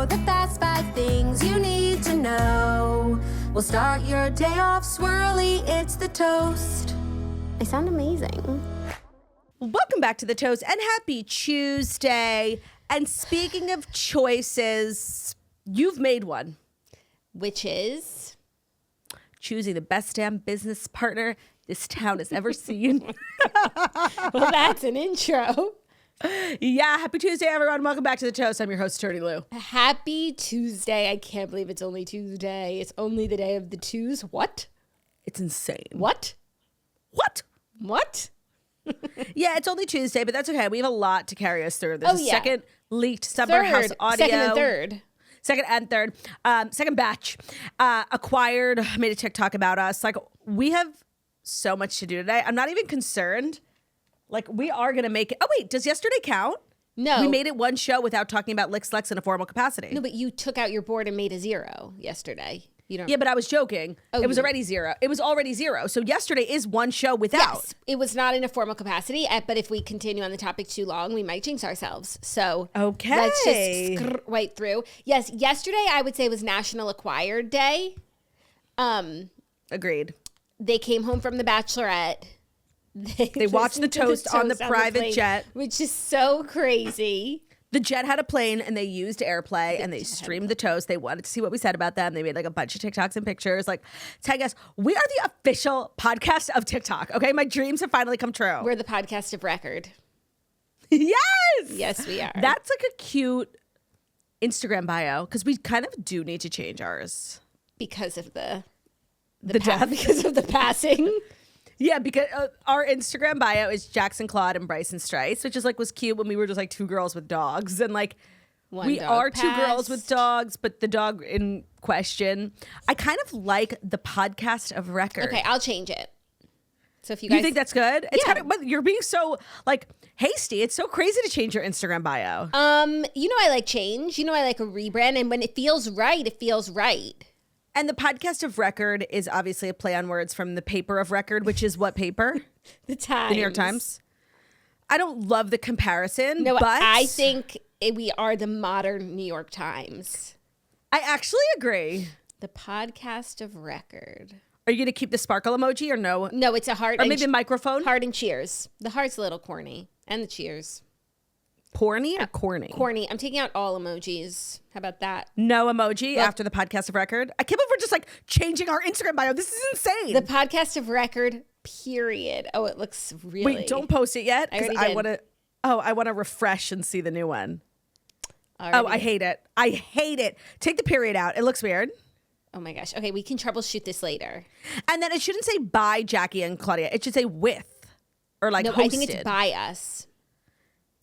the fast 5 things you need to know. We'll start your day off swirly, it's the toast. I sound amazing. Welcome back to The Toast and happy Tuesday. And speaking of choices, you've made one. Which is? Choosing the best damn business partner this town has ever seen. Well, that's an intro. Yeah, happy Tuesday, everyone. Welcome back to The Toast. I'm your host, Attorney Lou. Happy Tuesday. I can't believe it's only Tuesday. It's only the day of the twos. What? It's insane. What? What? What? Yeah, it's only Tuesday, but that's okay. We have a lot to carry us through. There's a second leaked Summer House audio. Second and third. Second batch. Acquired, made a TikTok about us. Like, we have so much to do today. I'm not even concerned. Like, we are going to make it. Oh, wait, does yesterday count? No. We made it one show without talking about Lick Slex in a formal capacity. No, but you took out your board and made a 0 yesterday. You don't. Yeah, but I was joking. Oh, it was already 0. It was already 0. So yesterday is one show without. Yes, it was not in a formal capacity, but if we continue on the topic too long, we might jinx ourselves. So okay, let's just right through. Yes, yesterday I would say was National Acquired Day. Agreed. They came home from the Bachelorette. They watched the toast on the private plane, jet, which is so crazy. The jet had a plane and they used AirPlay and they streamed the toast. They wanted to see what we said about them. They made like a bunch of TikToks and pictures. Like, tag us. We are the official podcast of TikTok. Okay, my dreams have finally come true. We're the podcast of record. Yes. Yes, we are. That's like a cute Instagram bio because we kind of do need to change ours because of the death, because of the passing. Yeah, because our Instagram bio is Jackson Claude and Bryson Strice, which is like was cute when we were just like 2 girls with dogs. And like we are passed. 2 girls with dogs, but the dog in question, I kind of like the podcast of record. Okay, I'll change it. So if you guys think that's good? It's yeah. kind of, but you're being so like hasty. It's so crazy to change your Instagram bio. You know I like change. You know I like a rebrand, and when it feels right, it feels right. And the podcast of record is obviously a play on words from the paper of record, which is what paper? The Times. The New York Times. I don't love the comparison. No, but I think we are the modern New York Times. I actually agree. The podcast of record. Are you going to keep the sparkle emoji or no? No, it's a heart. Or maybe a microphone? Heart and cheers. The heart's a little corny. And the cheers. Porny or corny? Corny. I'm taking out all emojis. How about that? No emoji after the podcast of record? I can't believe we're just like changing our Instagram bio. This is insane. The podcast of record, period. Oh, it looks really... Wait, don't post it yet because I did. want to... Oh, I want to refresh and see the new one. Already I hate it. I hate it. Take the period out. It looks weird. Oh my gosh. Okay, we can troubleshoot this later. And then it shouldn't say by Jackie and Claudia. It should say with or like no, hosted. I think it's by us.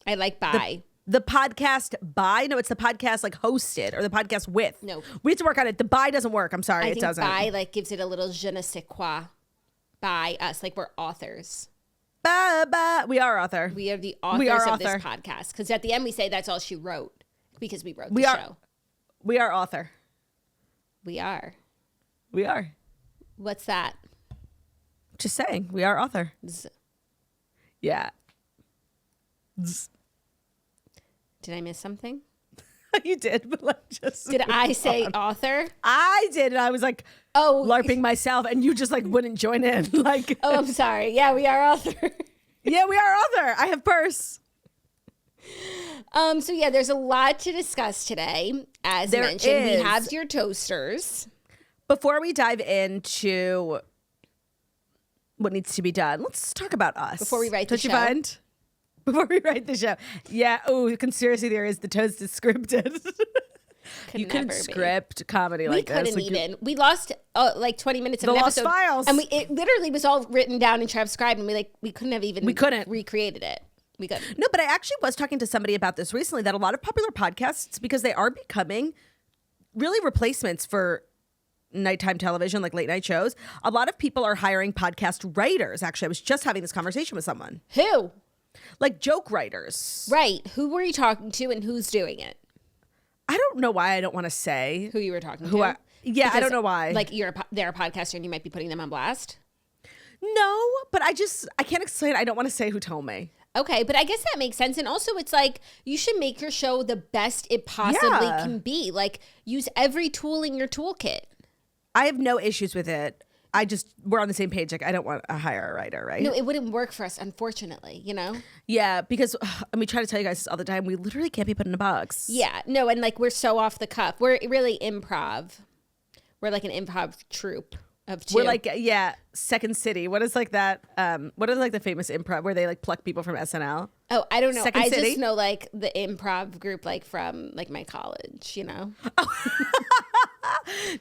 I like by. The podcast by? No, it's the podcast like hosted or the podcast with. No. We have to work on it. The by doesn't work. I'm sorry. I think doesn't. by like gives it a little je ne sais quoi. By us. Like we're authors. Ba. We are author. We are the authors of this podcast. Because at the end we say that's all she wrote. Because we wrote the show. We are author. We are. We are. What's that? Just saying. We are author. Yeah. Did I miss something? You did, but like just did I say author? I did, and I was like, LARPing myself, and you just like wouldn't join in. Like, oh, I'm sorry. Yeah, we are author. Yeah, we are author. I have purse. So yeah, there's a lot to discuss today. As mentioned, we have your toasters. Before we dive into what needs to be done, let's talk about us. Before we write the show. Before we write the show. Yeah. Oh, conspiracy theory is the toast is scripted. You couldn't script comedy like this. We couldn't even. We lost like 20 minutes of an episode. The lost files. And it literally was all written down and transcribed, and we couldn't have even recreated it. We couldn't. No, but I actually was talking to somebody about this recently, that a lot of popular podcasts, because they are becoming really replacements for nighttime television, like late night shows, a lot of people are hiring podcast writers. Actually, I was just having this conversation with someone. Who? Like joke writers. Right. Who were you talking to and who's doing it? I don't know why I don't want to say. Who you were talking to? I don't know why. Like they're a podcaster and you might be putting them on blast? No, but I can't explain. I don't want to say who told me. Okay, but I guess that makes sense. And also it's like you should make your show the best it possibly can be. Like use every tool in your toolkit. I have no issues with it. We're on the same page. Like I don't want to hire a writer, right? No, it wouldn't work for us, unfortunately, you know? Yeah, because and we try to tell you guys this all the time. We literally can't be put in a box. Yeah, no, and like we're so off the cuff. We're really improv. We're like an improv troupe of two. We're like, Second City. What is like that? What is like the famous improv where they like pluck people from SNL? Oh, I don't know. Second I City? just know like the improv group like from like my college, you know?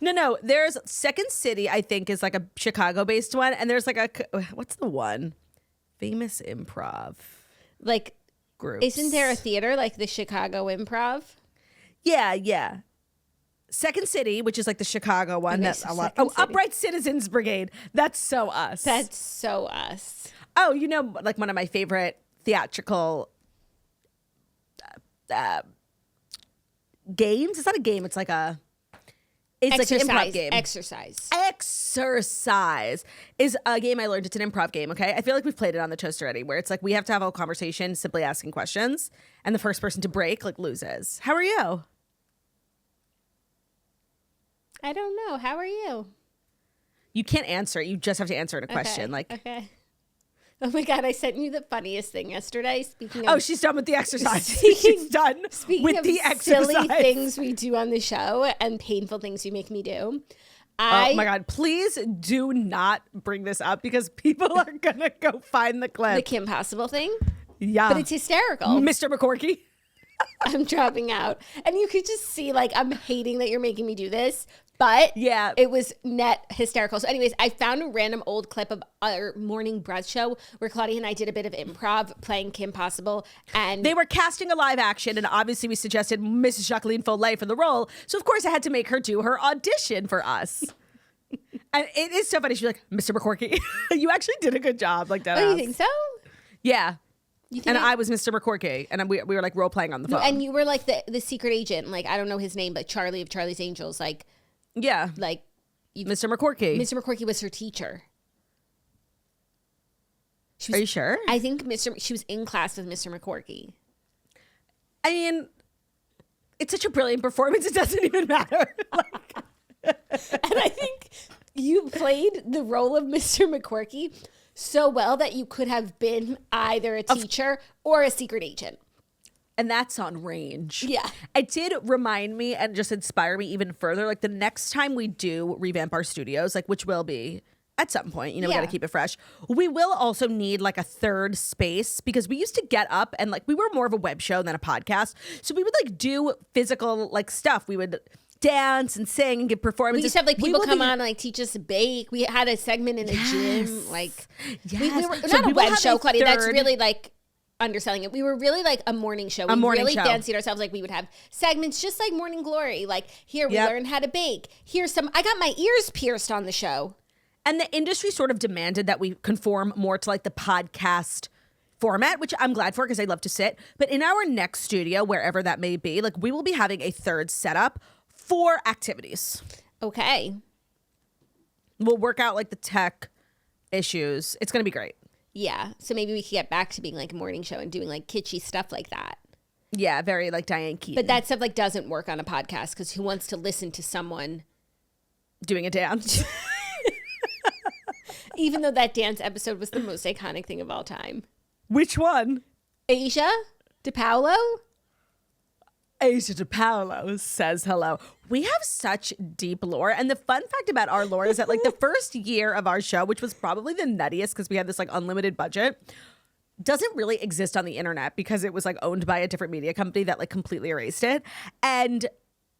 No. There's Second City, I think, is like a Chicago-based one. And there's like what's the one? Famous improv Like, groups. isn't there a theater like the Chicago Improv? Yeah. Second City, which is like the Chicago one. Okay, That's so a lot. Second City. Upright Citizens Brigade. That's so us. That's so us. Oh, you know, like one of my favorite theatrical games. It's not a game. It's like an improv game. Exercise is a game I learned. It's an improv game, okay? I feel like we've played it on the toast already, where it's like we have to have a conversation simply asking questions, and the first person to break like loses. How are you? I don't know. How are you? You can't answer it. You just have to answer in a question. Okay. Oh my God, I sent you the funniest thing yesterday. Speaking of, she's done with the exercise. She's done with of the exercise. silly things we do on the show and painful things you make me do. Oh my God, please do not bring this up because people are going to go find the clip. The Kim Possible thing? Yeah. But it's hysterical. Mr. McCorkey. I'm dropping out. And you could just see, like, I'm hating that you're making me do this. But yeah, it was net hysterical. So anyways, I found a random old clip of our morning breath show where Claudia and I did a bit of improv playing Kim Possible. And they were casting a live action. And obviously we suggested Mrs. Jacqueline Foley for the role. So of course I had to make her do her audition for us. And it is so funny. She's like, Mr. McCorkey, you actually did a good job. Like that. Oh, you think so? Yeah. And I was Mr. McCorkey, and we were like role playing on the phone. And you were like the secret agent. Like, I don't know his name, but Charlie of Charlie's Angels. Like, yeah. Like, Mr. McCorkey. Mr. McCorkey was her teacher. Are you sure? I think she was in class with Mr. McCorkey. I mean, it's such a brilliant performance, it doesn't even matter. And I think you played the role of Mr. McCorkey so well that you could have been either a teacher or a secret agent. And that's on Range. Yeah. It did remind me and just inspire me even further. Like the next time we do revamp our studios, like which will be at some point, we got to keep it fresh. We will also need like a third space because we used to get up and like we were more of a web show than a podcast. So we would like do physical like stuff. We would dance and sing and give performances. We used to have like people come on and like teach us to bake. We had a segment in a gym. Like we were not a web show, Claudia. That's really like underselling it. We were really like a morning show. We really fancied ourselves like we would have segments just like Morning Glory. Like here we learn how to bake. Here's I got my ears pierced on the show. And the industry sort of demanded that we conform more to like the podcast format, which I'm glad for because I love to sit. But in our next studio, wherever that may be, like we will be having a third setup for activities. Okay. We'll work out like the tech issues. It's going to be great. Yeah. So maybe we could get back to being like a morning show and doing like kitschy stuff like that. Yeah, very like Diane Keaton. But that stuff like doesn't work on a podcast because who wants to listen to someone doing a dance? Even though that dance episode was the most iconic thing of all time. Which one? Asia DePaolo? Asia DePaolo says hello. We have such deep lore. And the fun fact about our lore is that like the first year of our show, which was probably the nuttiest because we had this like unlimited budget, doesn't really exist on the internet because it was like owned by a different media company that like completely erased it. And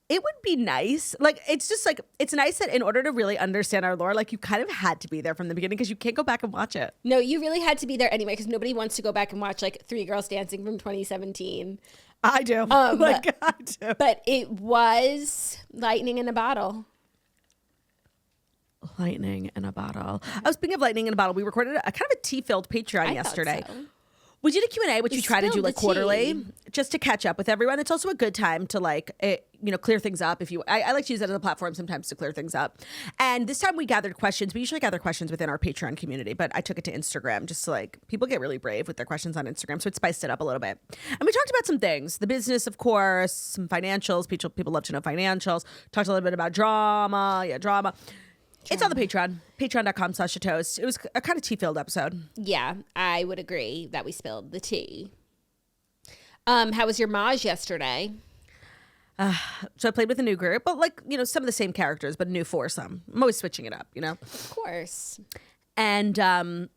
it would be nice. Like, it's just like, it's nice that in order to really understand our lore, like you kind of had to be there from the beginning because you can't go back and watch it. No, you really had to be there anyway because nobody wants to go back and watch like Three Girls Dancing from 2017. I do. I do. But it was lightning in a bottle. Lightning in a bottle. I was speaking of lightning in a bottle. We recorded a kind of a tea-filled Patreon yesterday. So. We did a Q&A, which we try to do like quarterly, just to catch up with everyone. It's also a good time to like, clear things up. I like to use that as a platform sometimes to clear things up. And this time we gathered questions. We usually gather questions within our Patreon community, but I took it to Instagram just to like, people get really brave with their questions on Instagram. So it spiced it up a little bit. And we talked about some things, the business, of course, some financials. People love to know financials. Talked a little bit about drama. It's on the Patreon, patreon.com/toast. It was a kind of tea-filled episode. Yeah, I would agree that we spilled the tea. How was your Maj yesterday? So I played with a new group, but like, some of the same characters, but a new foursome. I'm always switching it up, Of course. And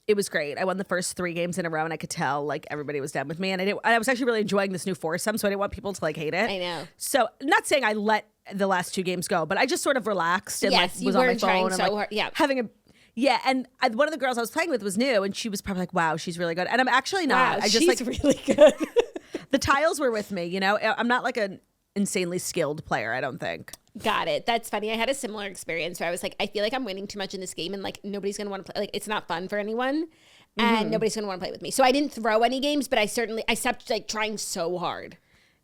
it was great. I won the first 3 games in a row, and I could tell like everybody was down with me. And I was actually really enjoying this new foursome, so I didn't want people to like hate it. I know. So not saying I let the last 2 games go, but I just sort of relaxed and was on my phone and hard. Yeah. And one of the girls I was playing with was new, and she was probably like, "Wow, she's really good." And I'm actually not. Wow, she's really good. The tiles were with me. I'm not like an insanely skilled player, I don't think. Got it. That's funny. I had a similar experience where I was like, I feel like I'm winning too much in this game, and like nobody's gonna want to play. Like it's not fun for anyone, and nobody's gonna want to play with me. So I didn't throw any games, but I stopped like trying so hard.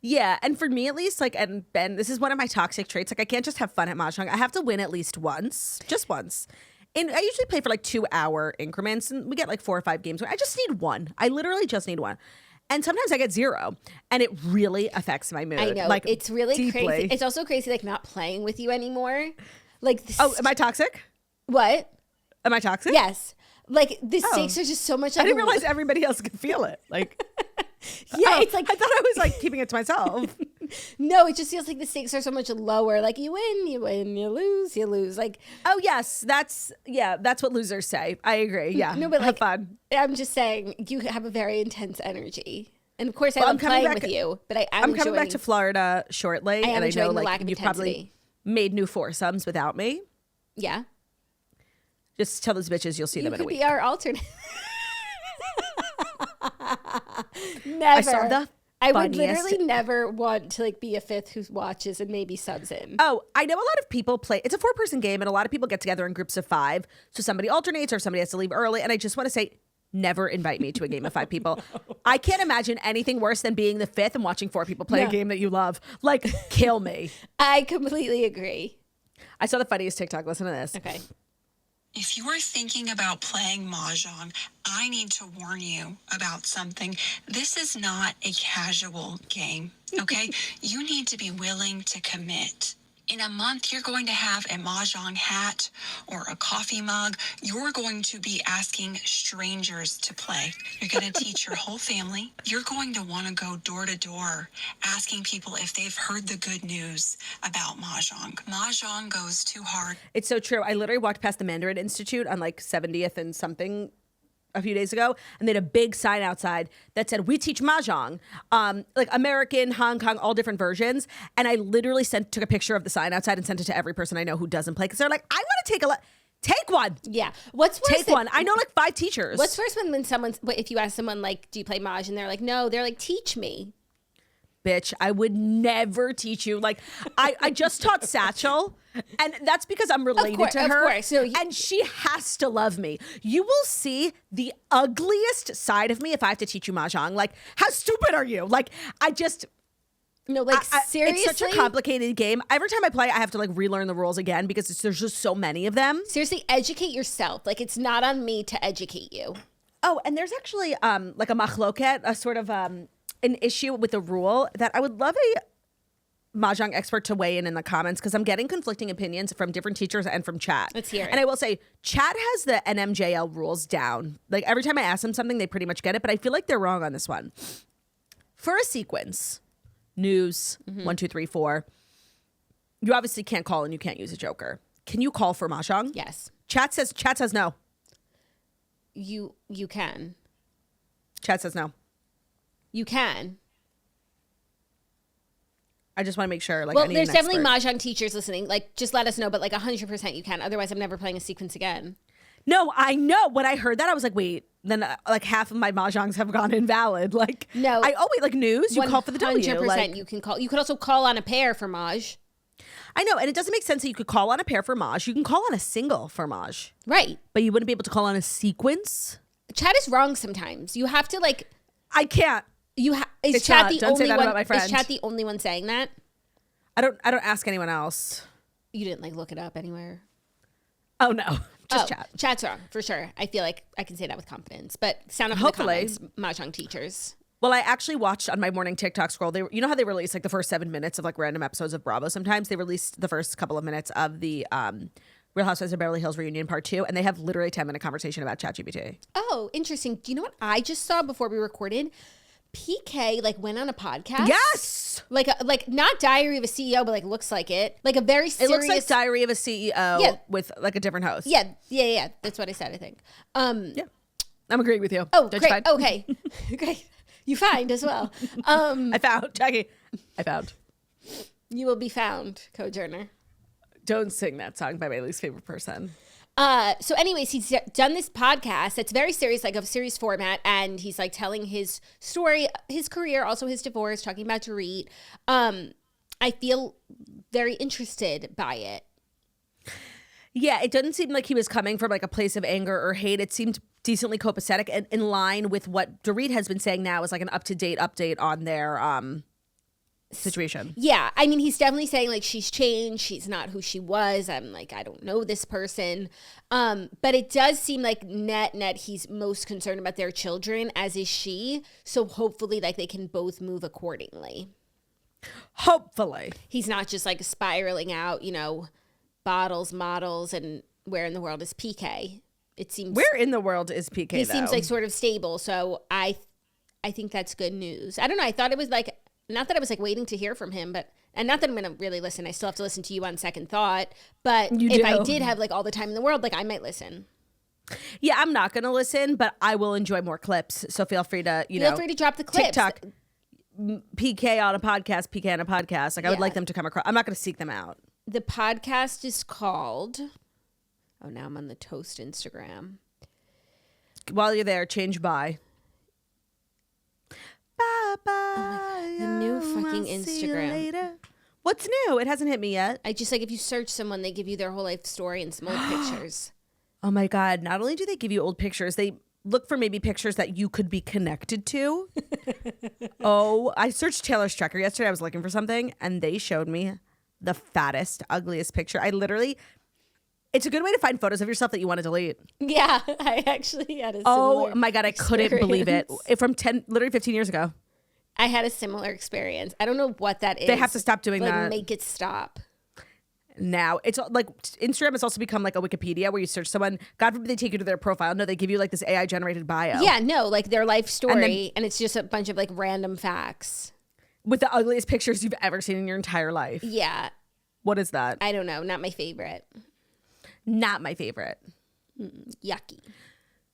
Yeah, and for me at least, like, and Ben, this is one of my toxic traits. Like, I can't just have fun at Mahjong. I have to win at least once, just once. And I usually play for like 2-hour increments, and we get like 4 or 5 games. I just need one. I literally just need one. And sometimes I get 0, and it really affects my mood. I know. Like, it's really deeply. crazy. It's also crazy, like, not playing with you anymore. Like, am I toxic? What? Am I toxic? Yes. Like, the stakes are just so much. I didn't realize everybody else could feel it. Like, yeah, it's like I thought I was like keeping it to myself. No, it just feels like the stakes are so much lower. Like you win, you lose. Like, oh yes, that's what losers say. I agree. Yeah, no, but have like, fun. I'm just saying you have a very intense energy, and of course I love playing with you. But I'm coming back to Florida shortly, and I know like you probably made new foursomes without me. Yeah, just tell those bitches you'll see them in a week. You could be our alternate. Never. I saw the I would literally never want to like be a fifth who watches and maybe subs in. Oh, I know a lot of people play. It's a 4-person game, and a lot of people get together in groups of 5. So somebody alternates or somebody has to leave early. And I just want to say, never invite me to a game of 5 people. No. I can't imagine anything worse than being the 5th and watching 4 people play a game that you love. Like, kill me. I completely agree. I saw the funniest TikTok. Listen to this. Okay. If you are thinking about playing Mahjong, I need to warn you about something. This is not a casual game, okay? You need to be willing to commit. In a month, you're going to have a Mahjong hat or a coffee mug. You're going to be asking strangers to play. You're going to teach your whole family. You're going to want to go door to door asking people if they've heard the good news about Mahjong. Mahjong goes too hard. It's so true. I literally walked past the Mandarin Institute on like 70th and something a few days ago, and they had a big sign outside that said, "We teach Mahjong," like American, Hong Kong, all different versions. And I literally took a picture of the sign outside and sent it to every person I know who doesn't play, because they're like, "I want to take one." Yeah. What's worse? Take one. I know like 5 teachers. What's worse when if you ask someone like, "Do you play Maj?" and they're like, "No," they're like, "Teach me." Bitch, I would never teach you. Like, I just taught Satchel, and that's because I'm related to her. Of course. So and she has to love me. You will see the ugliest side of me if I have to teach you Mahjong. Like, how stupid are you? Like, No, like, seriously? It's such a complicated game. Every time I play, I have to like relearn the rules again because there's just so many of them. Seriously, educate yourself. Like, it's not on me to educate you. Oh, and there's actually like a machloket, a sort of an issue with the rule that I would love a Mahjong expert to weigh in the comments, because I'm getting conflicting opinions from different teachers and from chat. Let's hear it. And I will say, chat has the NMJL rules down. Like, every time I ask them something, they pretty much get it, but I feel like they're wrong on this one. For a sequence, news, 1, 2, 3, 4, you obviously can't call and you can't use a joker. Can you call for Mahjong? Yes. Chat says no. You can. Chat says no. You can. I just want to make sure. Like, well, there's definitely Mahjong teachers listening. Like, just let us know. But like 100% you can. Otherwise, I'm never playing a sequence again. No, I know. When I heard that, I was like, wait. Then like half of my Mahjongs have gone invalid. Like, no. Wait, like news? You call for the W. 100% like, you can call. You could also call on a pair for Maj. I know. And it doesn't make sense that you could call on a pair for Maj. You can call on a single for Maj. Right. But you wouldn't be able to call on a sequence? Chat is wrong sometimes. You have to like. I can't. Is Chat the Don't only say that one? about my friend. Is Chat the only one saying that? I don't ask anyone else. You didn't like look it up anywhere. Oh no, just Chat. Chat's wrong for sure. I feel like I can say that with confidence. But sound up in the comments, mahjong teachers. Well, I actually watched on my morning TikTok scroll. You know how they release like the first 7 minutes of like random episodes of Bravo. Sometimes they released the first couple of minutes of the Real Housewives of Beverly Hills reunion part 2, and they have literally 10-minute conversation about ChatGPT. Oh, interesting. Do you know what I just saw before we recorded? PK like went on a podcast. Yes, like not Diary of a CEO, but like looks like it. Like a very serious. It looks like Diary of a CEO with like a different host. Yeah. That's what I said. I think. Yeah, I'm agreeing with you. Oh, great. Okay, great. You find as well. I found Jackie. I found. You will be found, co-journer. Don't sing that song by my least favorite person. So anyways, he's done this podcast that's very serious, like a series format, and he's like telling his story, his career, also his divorce, talking about Dorit. I feel very interested by it. Yeah, it doesn't seem like he was coming from like a place of anger or hate. It seemed decently copacetic and in line with what Dorit has been saying now is like an up-to-date update on their situation. Yeah, I mean, he's definitely saying like she's changed. She's not who she was. I'm like, I don't know this person. But it does seem like net he's most concerned about their children, as is she. So hopefully like they can both move accordingly. Hopefully. He's not just like spiraling out, bottles, models, and where in the world is PK? It seems. Where in the world is PK, He seems like sort of stable. So I think that's good news. I don't know. I thought it was like, not that I was like waiting to hear from him, and not that I'm going to really listen. I still have to listen to you on second thought. But if I did have like all the time in the world, like I might listen. Yeah, I'm not going to listen, but I will enjoy more clips. So feel free to, feel free to drop the clips. TikTok, PK on a podcast. Like I would like them to come across. I'm not going to seek them out. The podcast is called, now I'm on the Toast Instagram. While you're there, change by. Bye. The new fucking Instagram. What's new? It hasn't hit me yet. I just like if you search someone, they give you their whole life story and some old pictures. Oh my God. Not only do they give you old pictures, they look for maybe pictures that you could be connected to. I searched Taylor Strecker yesterday. I was looking for something and they showed me the fattest, ugliest picture. It's a good way to find photos of yourself that you want to delete. Yeah, I actually had a similar Oh my God, I couldn't believe it. From literally 15 years ago. I had a similar experience. I don't know what that is. They have to stop doing that. Make it stop. Now, it's like Instagram has also become like a Wikipedia where you search someone. God forbid they take you to their profile. No, they give you like this AI generated bio. Yeah, no, like their life story. And it's just a bunch of like random facts. With the ugliest pictures you've ever seen in your entire life. Yeah. What is that? I don't know. Not my favorite. Not my favorite. Yucky.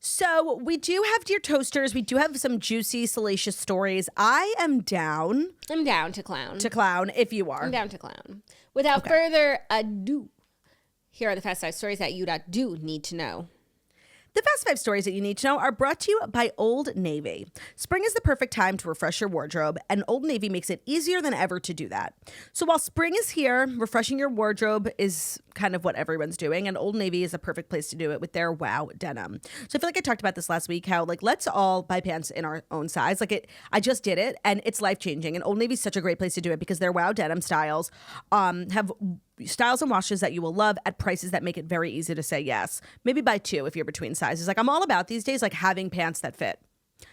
So we do have Dear Toasters. We do have some juicy, salacious stories. I am down. I'm down to clown. To clown, if you are. I'm down to clown. Without further ado, here are the Fast 5 stories that you do need to know. The Fast 5 stories that you need to know are brought to you by Old Navy. Spring is the perfect time to refresh your wardrobe, and Old Navy makes it easier than ever to do that. So while spring is here, refreshing your wardrobe is kind of what everyone's doing, and Old Navy is a perfect place to do it with their Wow denim. So I feel like I talked about this last week, how like let's all buy pants in our own size. I just did it, and it's life-changing, and Old Navy is such a great place to do it because their Wow denim styles have styles and washes that you will love at prices that make it very easy to say yes. Maybe buy 2 if you're between sizes. Like I'm all about these days, like having pants that fit.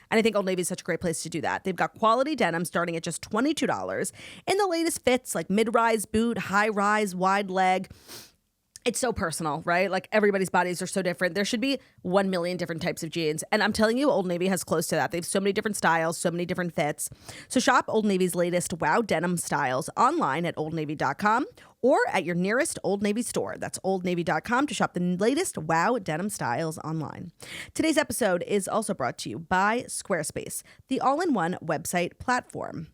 And I think Old Navy is such a great place to do that. They've got quality denim starting at just $22 in the latest fits like mid-rise boot, high-rise, wide leg. It's so personal, right? Like everybody's bodies are so different. There should be 1 million different types of jeans. And I'm telling you, Old Navy has close to that. They have so many different styles, so many different fits. So shop Old Navy's latest Wow denim styles online at oldnavy.com or at your nearest Old Navy store. That's oldnavy.com to shop the latest Wow denim styles online. Today's episode is also brought to you by Squarespace, the all-in-one website platform.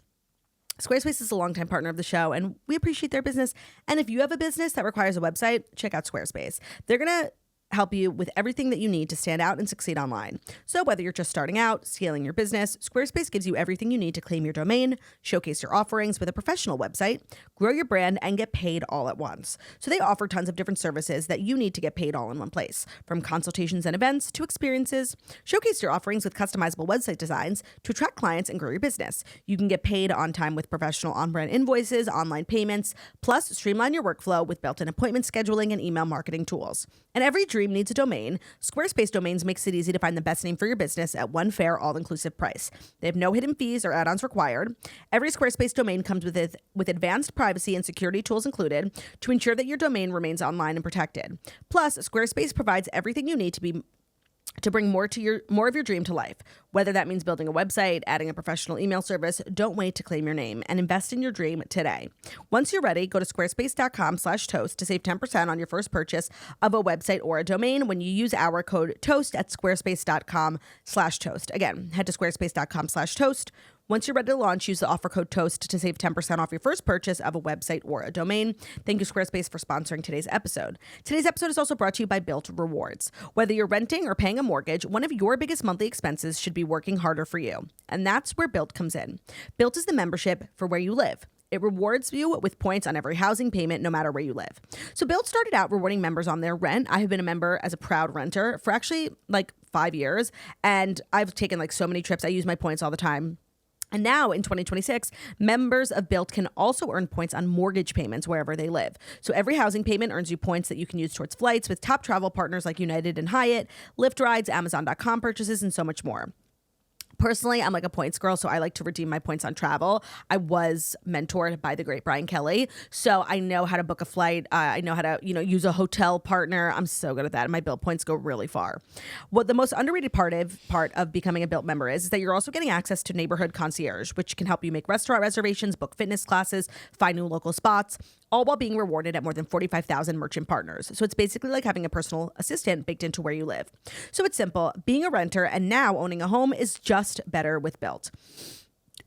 Squarespace is a longtime partner of the show, and we appreciate their business. And if you have a business that requires a website, check out Squarespace. They're going to help you with everything that you need to stand out and succeed online. So whether you're just starting out, scaling your business, Squarespace gives you everything you need to claim your domain, showcase your offerings with a professional website, grow your brand, and get paid all at once. So they offer tons of different services that you need to get paid all in one place, from consultations and events to experiences. Showcase your offerings with customizable website designs to attract clients and grow your business. You can get paid on time with professional on-brand invoices, online payments, plus streamline your workflow with built-in appointment scheduling and email marketing tools. And every dream needs a domain. Squarespace Domains makes it easy to find the best name for your business at one fair, all-inclusive price. They have no hidden fees or add-ons required. Every Squarespace domain comes with advanced privacy and security tools included to ensure that your domain remains online and protected. Plus, Squarespace provides everything you need to bring more of your dream to life. Whether that means building a website, adding a professional email service, don't wait to claim your name and invest in your dream today. Once you're ready, go to squarespace.com/toast to save 10% on your first purchase of a website or a domain when you use our code TOAST at squarespace.com/toast. Again, head to squarespace.com/toast. Once you're ready to launch, use the offer code TOAST to save 10% off your first purchase of a website or a domain. Thank you, Squarespace, for sponsoring today's episode. Today's episode is also brought to you by Built Rewards. Whether you're renting or paying a mortgage, one of your biggest monthly expenses should be working harder for you. And that's where Built comes in. Built is the membership for where you live. It rewards you with points on every housing payment, no matter where you live. So Built started out rewarding members on their rent. I have been a member as a proud renter for actually like 5 years. And I've taken like so many trips. I use my points all the time. And now in 2026, members of Built can also earn points on mortgage payments wherever they live. So every housing payment earns you points that you can use towards flights with top travel partners like United and Hyatt, Lyft rides, Amazon.com purchases, and so much more. Personally, I'm like a points girl, so I like to redeem my points on travel. I was mentored by the great Brian Kelly, so I know how to book a flight. I know how to, use a hotel partner. I'm so good at that, and my Built points go really far. What the most underrated part of becoming a Built member is that you're also getting access to Neighborhood Concierge, which can help you make restaurant reservations, book fitness classes, find new local spots, all while being rewarded at more than 45,000 merchant partners. So it's basically like having a personal assistant baked into where you live. So it's simple. Being a renter and now owning a home is just better with Built.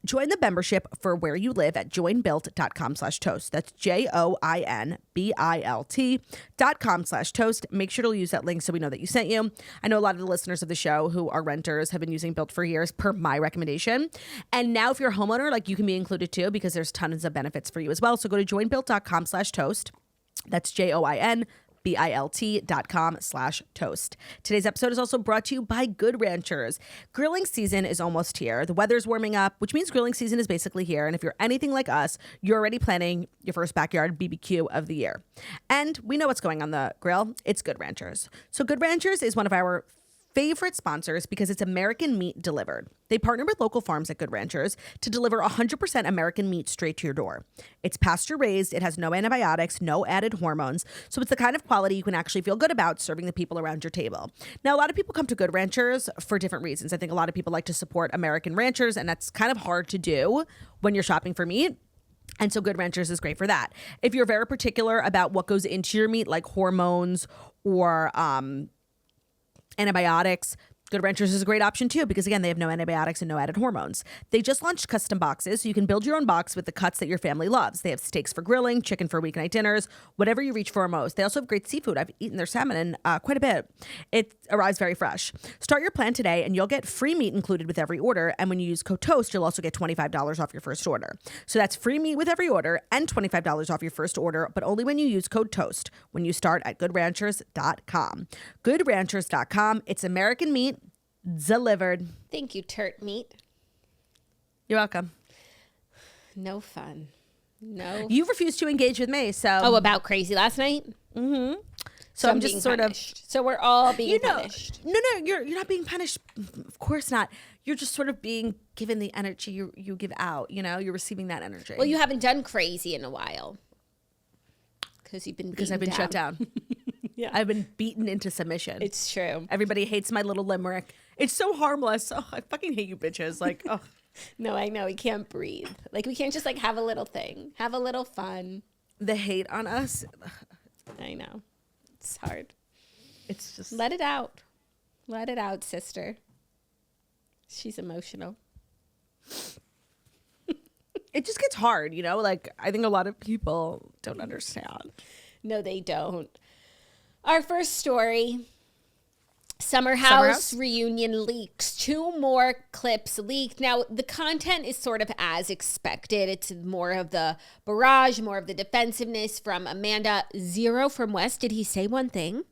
Join the membership for where you live at joinbuilt.com/toast. That's joinbilt.com/toast. Make sure to use that link so we know that you sent you. I know a lot of the listeners of the show who are renters have been using Built for years per my recommendation. And now if you're a homeowner, like you can be included too because there's tons of benefits for you as well. So go to joinbuilt.com/toast. That's joinbilt.com/toast. Today's episode is also brought to you by Good Ranchers. Grilling season is almost here. The weather's warming up, which means grilling season is basically here. And if you're anything like us, you're already planning your first backyard BBQ of the year. And we know what's going on the grill. It's Good Ranchers. So Good Ranchers is one of our favorite sponsors because it's American meat delivered. They partner with local farms at Good Ranchers to deliver 100% American meat straight to your door. It's pasture raised, it has no antibiotics, no added hormones, so it's the kind of quality you can actually feel good about serving the people around your table. Now, a lot of people come to Good Ranchers for different reasons. I think a lot of people like to support American ranchers, and that's kind of hard to do when you're shopping for meat. And so Good Ranchers is great for that. If you're very particular about what goes into your meat, like hormones or antibiotics, Good Ranchers is a great option too because, again, they have no antibiotics and no added hormones. They just launched custom boxes so you can build your own box with the cuts that your family loves. They have steaks for grilling, chicken for weeknight dinners, whatever you reach for most. They also have great seafood. I've eaten their salmon quite a bit. It arrives very fresh. Start your plan today and you'll get free meat included with every order. And when you use code TOAST, you'll also get $25 off your first order. So that's free meat with every order and $25 off your first order, but only when you use code TOAST when you start at goodranchers.com. Goodranchers.com. It's American meat delivered. Thank you, Turt Meat. You're welcome. No fun. No. You refused to engage with me, so. Oh, about crazy last night? Mm-hmm. So I'm just sort punished. So we're all being punished. No, you're not being punished. Of course not. You're just sort of being given the energy you give out. You're receiving that energy. Well, you haven't done crazy in a while. Because I've been shut down. Yeah. I've been beaten into submission. It's true. Everybody hates my little limerick. It's so harmless. Oh, I fucking hate you bitches. Like, oh. No, I know. We can't breathe. Like, we can't just, have a little thing. Have a little fun. The hate on us. I know. It's hard. It's just. Let it out. Let it out, sister. She's emotional. It just gets hard, I think a lot of people don't understand. No, they don't. Our first story Summer House reunion leaks. 2 more clips leaked. Now, the content is sort of as expected. It's more of the barrage, more of the defensiveness from Amanda. 0 from West. Did he say one thing?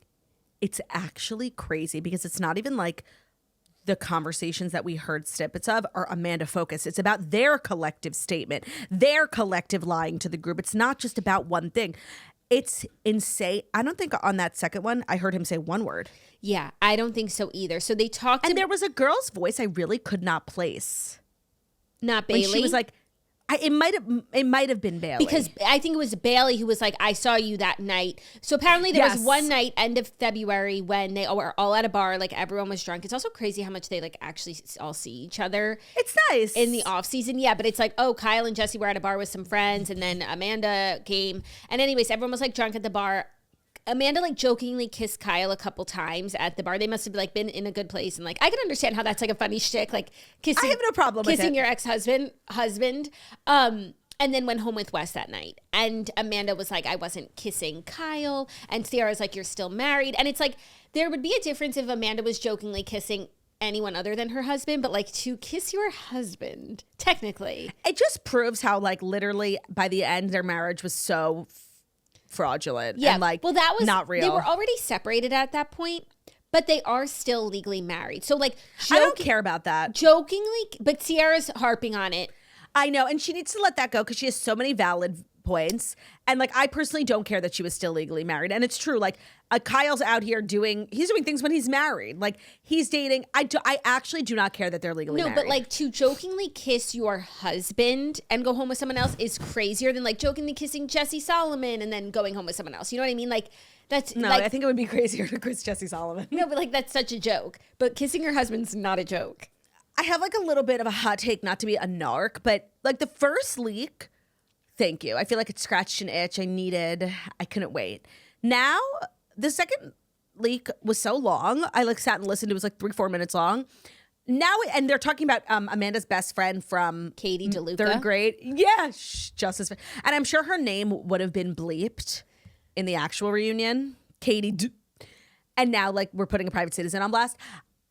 It's actually crazy because it's not even like the conversations that we heard snippets of are Amanda focused. It's about their collective statement, their collective lying to the group. It's not just about one thing. It's insane. I don't think on that second one, I heard him say one word. Yeah, I don't think so either. So they talked. And there was a girl's voice I really could not place. Not Bailey? When she was like, it might have been Bailey. Because I think it was Bailey who was like, I saw you that night. So apparently there was one night, end of February, when they were all at a bar, like everyone was drunk. It's also crazy how much they like actually all see each other. It's nice. In the off season, yeah. But it's like, oh, Kyle and Jesse were at a bar with some friends, and then Amanda came. And anyways, everyone was like drunk at the bar. Amanda like jokingly kissed Kyle a couple times at the bar. They must have like been in a good place, and like I can understand how that's like a funny shtick, like kissing. I have no problem with kissing your ex-husband. And then went home with Wes that night. And Amanda was like, I wasn't kissing Kyle. And Sierra's like, you're still married. And it's like there would be a difference if Amanda was jokingly kissing anyone other than her husband, but like to kiss your husband, technically, it just proves how like literally by the end their marriage was so fraudulent. Yeah. And like, well, that was not real. They were already separated at that point, but they are still legally married. So like, I don't care about that. Jokingly, but Sierra's harping on it. I know. And she needs to let that go because she has so many valid points. And like, I personally don't care that she was still legally married. And it's true. Like Kyle's out here he's doing things when he's married. Like he's dating. I actually do not care that they're legally married. No, but like to jokingly kiss your husband and go home with someone else is crazier than like jokingly kissing Jesse Solomon and then going home with someone else. You know what I mean? Like that's no, like, I think it would be crazier to kiss Jesse Solomon. No, but like that's such a joke. But kissing your husband's not a joke. I have like a little bit of a hot take, not to be a narc, but like the first leak, thank you. I feel like it scratched an itch I couldn't wait. Now, the second leak was so long. I like sat and listened. It was like 3-4 minutes long. Now, and they're talking about Amanda's best friend from Katie DeLuca. 3rd grade. Yeah, Justice. And I'm sure her name would have been bleeped in the actual reunion. And now like we're putting a private citizen on blast.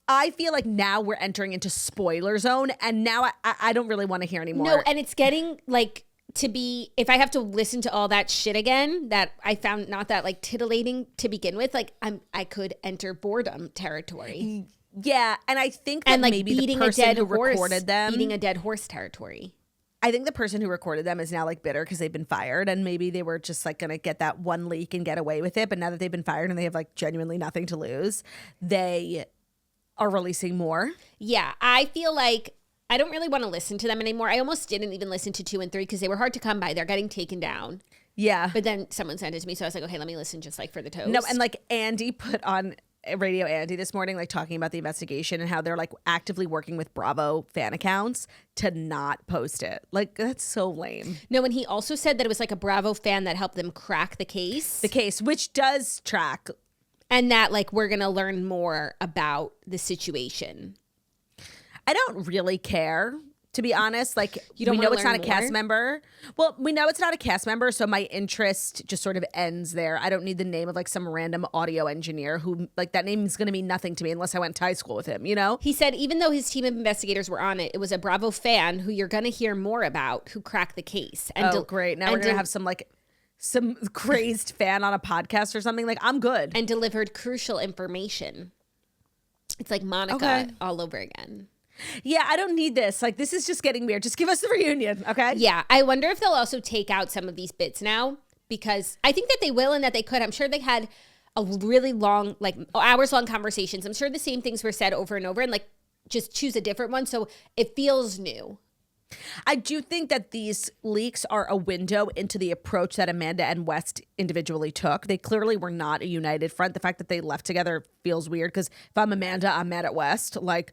I feel like now we're entering into spoiler zone, and now I don't really want to hear anymore. No, and it's getting like to be, if I have to listen to all that shit again, that I found not that like titillating to begin with, like I could enter boredom territory. Yeah, and I think that and like maybe beating the person a dead who horse, recorded them, beating a dead horse territory. I think the person who recorded them is now like bitter because they've been fired, and maybe they were just like gonna get that one leak and get away with it. But now that they've been fired and they have like genuinely nothing to lose, they are releasing more. Yeah, I feel like I don't really want to listen to them anymore. I almost didn't even listen to 2 and 3 because they were hard to come by. They're getting taken down. Yeah. But then someone sent it to me, so I was like, okay, let me listen just like for the toast. No, and like Andy put on Radio Andy this morning, like talking about the investigation and how they're like actively working with Bravo fan accounts to not post it. Like, that's so lame. No, and he also said that it was like a Bravo fan that helped them crack the case. The case, which does track. And that like we're going to learn more about the situation. I don't really care, to be honest. Like, we know it's not a cast member. Well, we know it's not a cast member, so my interest just sort of ends there. I don't need the name of like some random audio engineer who, like, that name is going to mean nothing to me unless I went to high school with him, you know? He said even though his team of investigators were on it, it was a Bravo fan who you're going to hear more about who cracked the case. And great. Now we're going to have some crazed fan on a podcast or something. Like, I'm good. And delivered crucial information. It's like Monica all over again. Yeah, I don't need this. Like, this is just getting weird. Just give us the reunion, okay? Yeah, I wonder if they'll also take out some of these bits now, because I think that they will and that they could. I'm sure they had a really long, like hours-long conversations. I'm sure the same things were said over and over, and like just choose a different one so it feels new. I do think that these leaks are a window into the approach that Amanda and West individually took. They clearly were not a united front. The fact that they left together feels weird because if I'm Amanda, I'm mad at West. Like,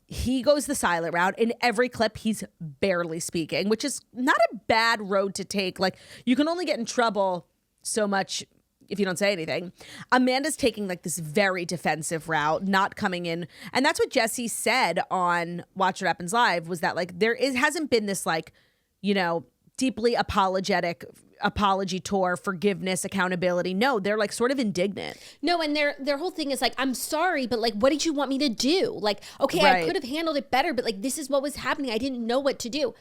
he goes the silent route. In every clip, he's barely speaking, which is not a bad road to take. Like, you can only get in trouble so much if you don't say anything. Amanda's taking like this very defensive route, not coming in. And that's what Jesse said on Watch What Happens Live, was that like hasn't been this like, you know, deeply apology tour, forgiveness, accountability. No, they're like sort of indignant. No, and their whole thing is like, I'm sorry, but like, what did you want me to do? Like, okay, right. I could have handled it better, but like, this is what was happening. I didn't know what to do.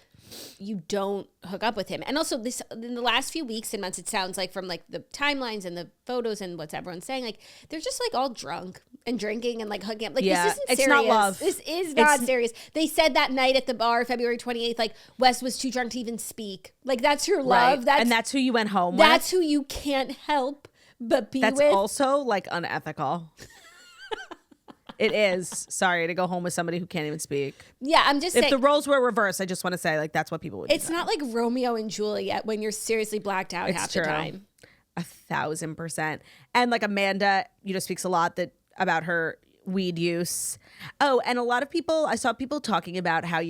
You don't hook up with him. And also this, in the last few weeks and months, it sounds like from like the timelines and the photos and what's everyone's saying, like they're just like all drunk and drinking and like hooking up. Like this isn't serious. It's not love. This is not serious. They said that night at the bar, February 28th, like Wes was too drunk to even speak. Like that's your love. Right. And that's who you went home with. That's who you can't help but be with. That's also like unethical. It is. Sorry to go home with somebody who can't even speak. Yeah, I'm just saying. If the roles were reversed, I just want to say like that's what people would do. It's not like Romeo and Juliet when you're seriously blacked out half the time. 1,000%. And like Amanda, speaks a lot about her weed use. Oh, and a lot of people, I saw people talking about how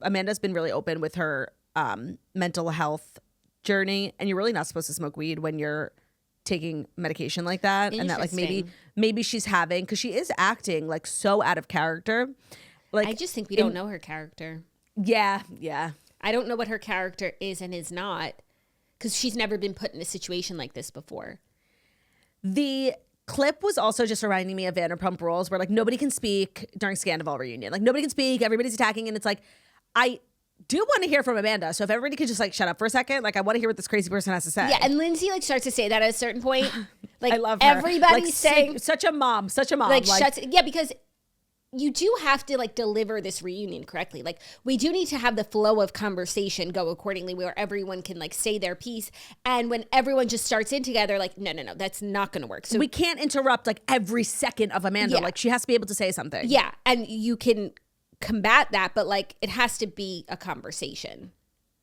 Amanda's been really open with her mental health journey, and you're really not supposed to smoke weed when you're taking medication like that, and that like maybe she's having, because she is acting like so out of character. Like I just think we don't know her character. Yeah. I don't know what her character is and is not, because she's never been put in a situation like this before. The clip was also just reminding me of Vanderpump Rules, where like nobody can speak during Scandival reunion. Like nobody can speak, everybody's attacking, and it's like I do want to hear from Amanda. So if everybody could just like shut up for a second, like I want to hear what this crazy person has to say. Yeah, and Lindsay like starts to say that at a certain point. Like I love her. Everybody's like, saying such a mom. Like shuts. Yeah, because you do have to like deliver this reunion correctly. Like we do need to have the flow of conversation go accordingly, where everyone can like say their piece. And when everyone just starts in together, like no, that's not going to work. So we can't interrupt like every second of Amanda. Like she has to be able to say something. Yeah, and you can combat that, but like it has to be a conversation.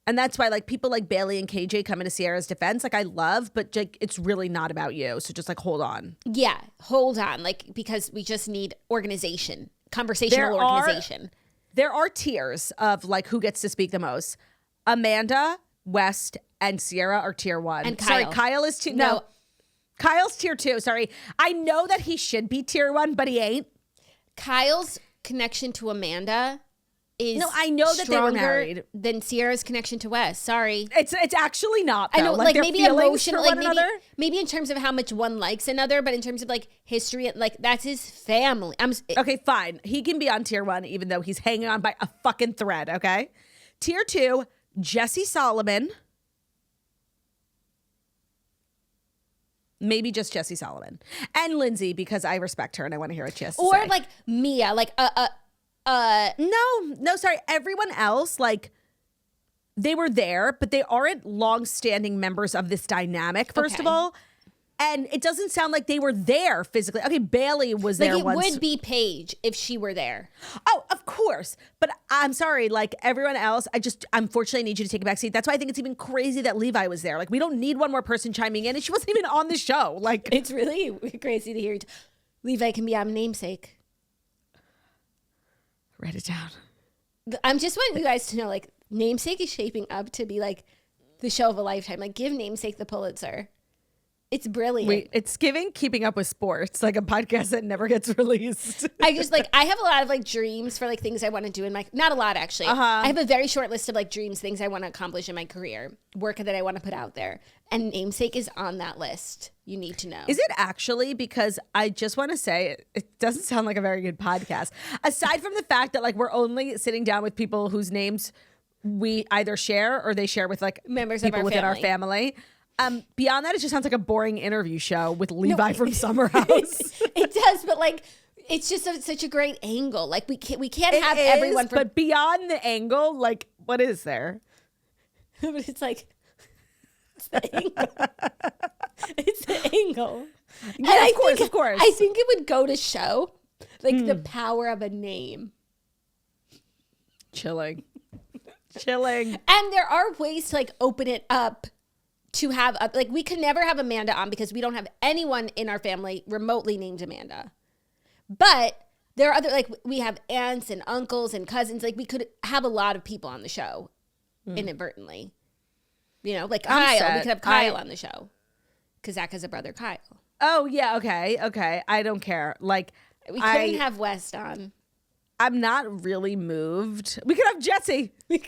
And that's why like people like Bailey and KJ come into Sierra's defense, like I love, but like it's really not about you. So just like hold on. Yeah, hold on. Like because we just need organization, conversational organization. There are tiers of like who gets to speak the most. Amanda, West, and Sierra are tier 1. And Kyle. Sorry, Kyle is tier no. Kyle's tier 2. Sorry. I know that he should be tier 1, but he ain't. Kyle's connection to Amanda is I know that they were married than Sierra's connection to Wes. Sorry, it's actually not. Though. I know, like maybe emotional, like maybe in terms of how much one likes another, but in terms of like history, like that's his family. Okay, fine. He can be on tier 1, even though he's hanging on by a fucking thread. Okay, tier 2, Jesse Solomon. Maybe just Jesse Solomon and Lindsay, because I respect her and I want to hear what she has to say. Or like Mia, like No, sorry. Everyone else, like they were there, but they aren't long-standing members of this dynamic. First of all, and it doesn't sound like they were there physically. Okay, Bailey was there once. Like it would be Paige if she were there. Oh, of course. But I'm sorry, like everyone else, I unfortunately need you to take a back seat. That's why I think it's even crazy that Levi was there. Like we don't need one more person chiming in, and she wasn't even on the show. Like it's really crazy to hear. Levi can be on Namesake. Write it down. I'm just wanting you guys to know, like, Namesake is shaping up to be like the show of a lifetime. Like, give Namesake the Pulitzer. It's brilliant. Wait, it's giving Keeping Up with Sports, like a podcast that never gets released. I just like, I have a lot of like dreams for like things I want to do in my, not a lot actually. I have a very short list of like dreams, things I want to accomplish in my career, work that I want to put out there. And Namesake is on that list. You need to know. Is it actually? Because I just want to say it doesn't sound like a very good podcast. Aside from the fact that like we're only sitting down with people whose names we either share or they share with like members people of within our family. Beyond that, it just sounds like a boring interview show with Levi from Summer House. It does, but like it's just such a great angle. Like we can't have everyone. But beyond the angle, like what is there? But it's like it's the angle. It's the angle. Yeah, of course. I think it would go to show like the power of a name. Chilling. And there are ways to like open it up. To have like we could never have Amanda on because we don't have anyone in our family remotely named Amanda. But there are other like we have aunts and uncles and cousins. Like we could have a lot of people on the show inadvertently. You know, like Kyle. We could have Kyle on the show because Zach has a brother, Kyle. Oh yeah, okay. I don't care. Like we couldn't have West on. I'm not really moved. We could have Jesse. Isn't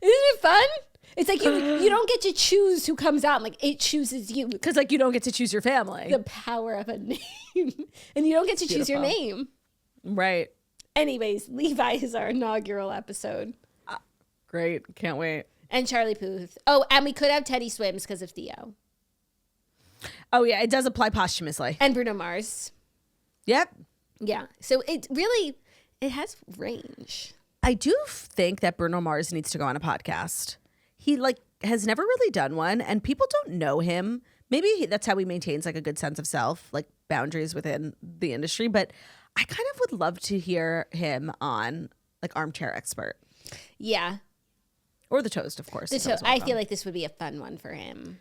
it fun? It's like you don't get to choose who comes out. Like, it chooses you. Because, like, you don't get to choose your family. The power of a name. And you don't get to choose your name. Right. Anyways, Levi is our inaugural episode. Great. Can't wait. And Charlie Puth. Oh, and we could have Teddy Swims because of Theo. Oh, yeah. It does apply posthumously. And Bruno Mars. Yep. Yeah. So it really, it has range. I do think that Bruno Mars needs to go on a podcast. He like has never really done one, and people don't know him. Maybe that's how he maintains like a good sense of self, like boundaries within the industry. But I kind of would love to hear him on like Armchair Expert. Yeah. Or The Toast, of course. I feel like this would be a fun one for him.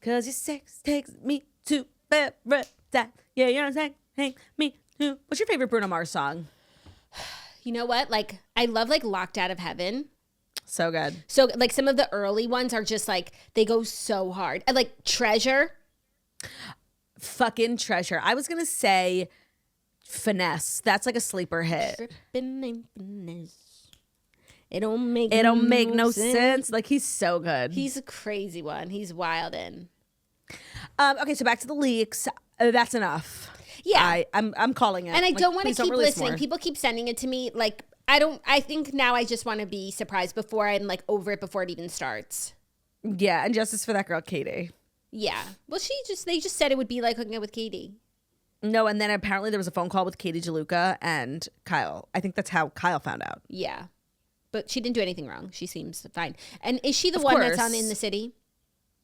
'Cause your sex takes me to paradise. Yeah, you're taking me to. What's your favorite Bruno Mars song? You know what? Like, I love like Locked Out of Heaven. So good. So like some of the early ones are just like, they go so hard. I like Treasure. Fucking Treasure. I was going to say Finesse. That's like a sleeper hit. It don't make no sense. Like, he's so good. He's a crazy one. He's wild in. Okay, so back to the leaks. That's enough. Yeah. I'm calling it. And I don't want to keep listening. More. People keep sending it to me. Like, I think now I just want to be surprised before I'm like over it before it even starts. Yeah, and justice for that girl, Katie. Yeah. Well, they just said it would be like hooking up with Katie. No, and then apparently there was a phone call with Katie DeLuca and Kyle. I think that's how Kyle found out. Yeah. But she didn't do anything wrong. She seems fine. And is she the one that's on In the City?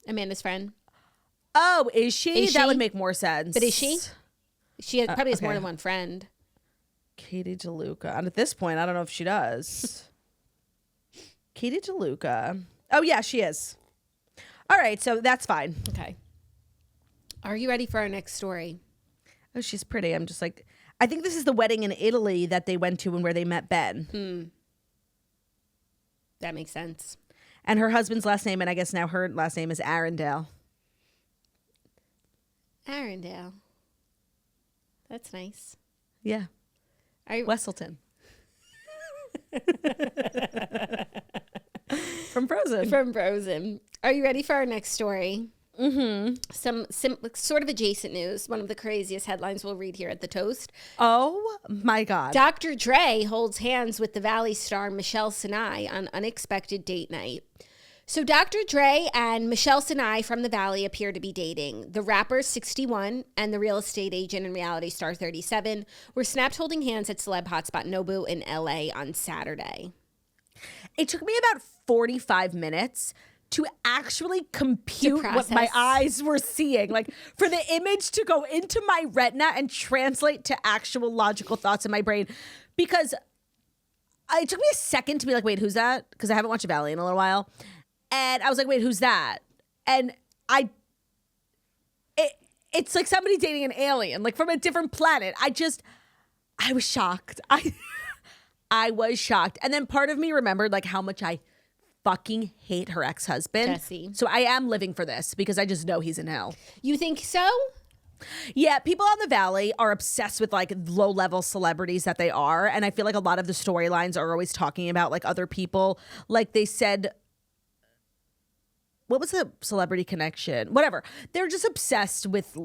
Amanda's friend? Oh, is she? That would make more sense. But is she? She probably has more than one friend. Katie DeLuca. And at this point, I don't know if she does. Katie DeLuca. Oh, yeah, she is. All right, so that's fine. Okay. Are you ready for our next story? Oh, she's pretty. I'm just like, I think this is the wedding in Italy that they went to and where they met Ben. That makes sense. And her husband's last name, and I guess now her last name is Arundel. Arundel. That's nice. Yeah. Wesselton. From Frozen. From Frozen. Are you ready for our next story? Mm-hmm. Some sort of adjacent news. One of the craziest headlines we'll read here at The Toast. Oh, my God. Dr. Dre holds hands with the Valley star Michelle Saniei on unexpected date night. So Dr. Dre and Michelle Saniei from the Valley appear to be dating. The rapper 61 and the real estate agent and reality star 37 were snapped holding hands at celeb hotspot Nobu in LA on Saturday. It took me about 45 minutes to actually compute what my eyes were seeing. Like, for the image to go into my retina and translate to actual logical thoughts in my brain. Because it took me a second to be like, wait, who's that? Because I haven't watched Valley in a little while. And I was like, wait, who's that? And it's like somebody dating an alien, like from a different planet. I was shocked. I was shocked. And then part of me remembered like how much I fucking hate her ex-husband. Jesse. So I am living for this because I just know he's in hell. You think so? Yeah, people on the Valley are obsessed with like low-level celebrities that they are. And I feel like a lot of the storylines are always talking about like other people. Like they said, what was the Celebrity Connection? Whatever. They're just obsessed with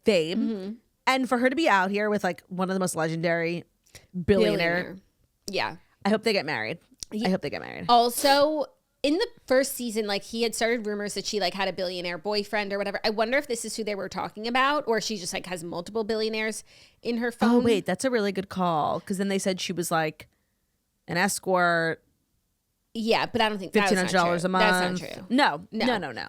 fame. Mm-hmm. And for her to be out here with like one of the most legendary billionaire. Yeah. I hope they get married. I hope they get married. Also, in the first season, like he had started rumors that she like had a billionaire boyfriend or whatever. I wonder if this is who they were talking about, or she just like has multiple billionaires in her phone. Oh, wait, that's a really good call. Because then they said she was like an escort. Yeah, but I don't think $1,500 a month. That's not true. No.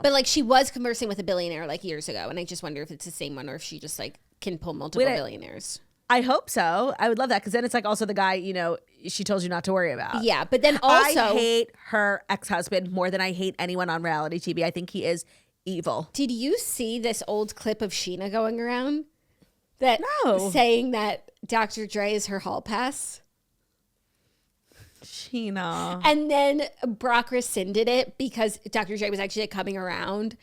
But like she was conversing with a billionaire like years ago, and I just wonder if it's the same one or if she just like can pull multiple billionaires. I hope so. I would love that because then it's like also the guy, you know, she told you not to worry about. Yeah, but then also I hate her ex-husband more than I hate anyone on reality TV. I think he is evil. Did you see this old clip of Sheena going around saying that Dr. Dre is her hall pass? Sheena. And then Brock rescinded it because Dr. Dre was actually coming around.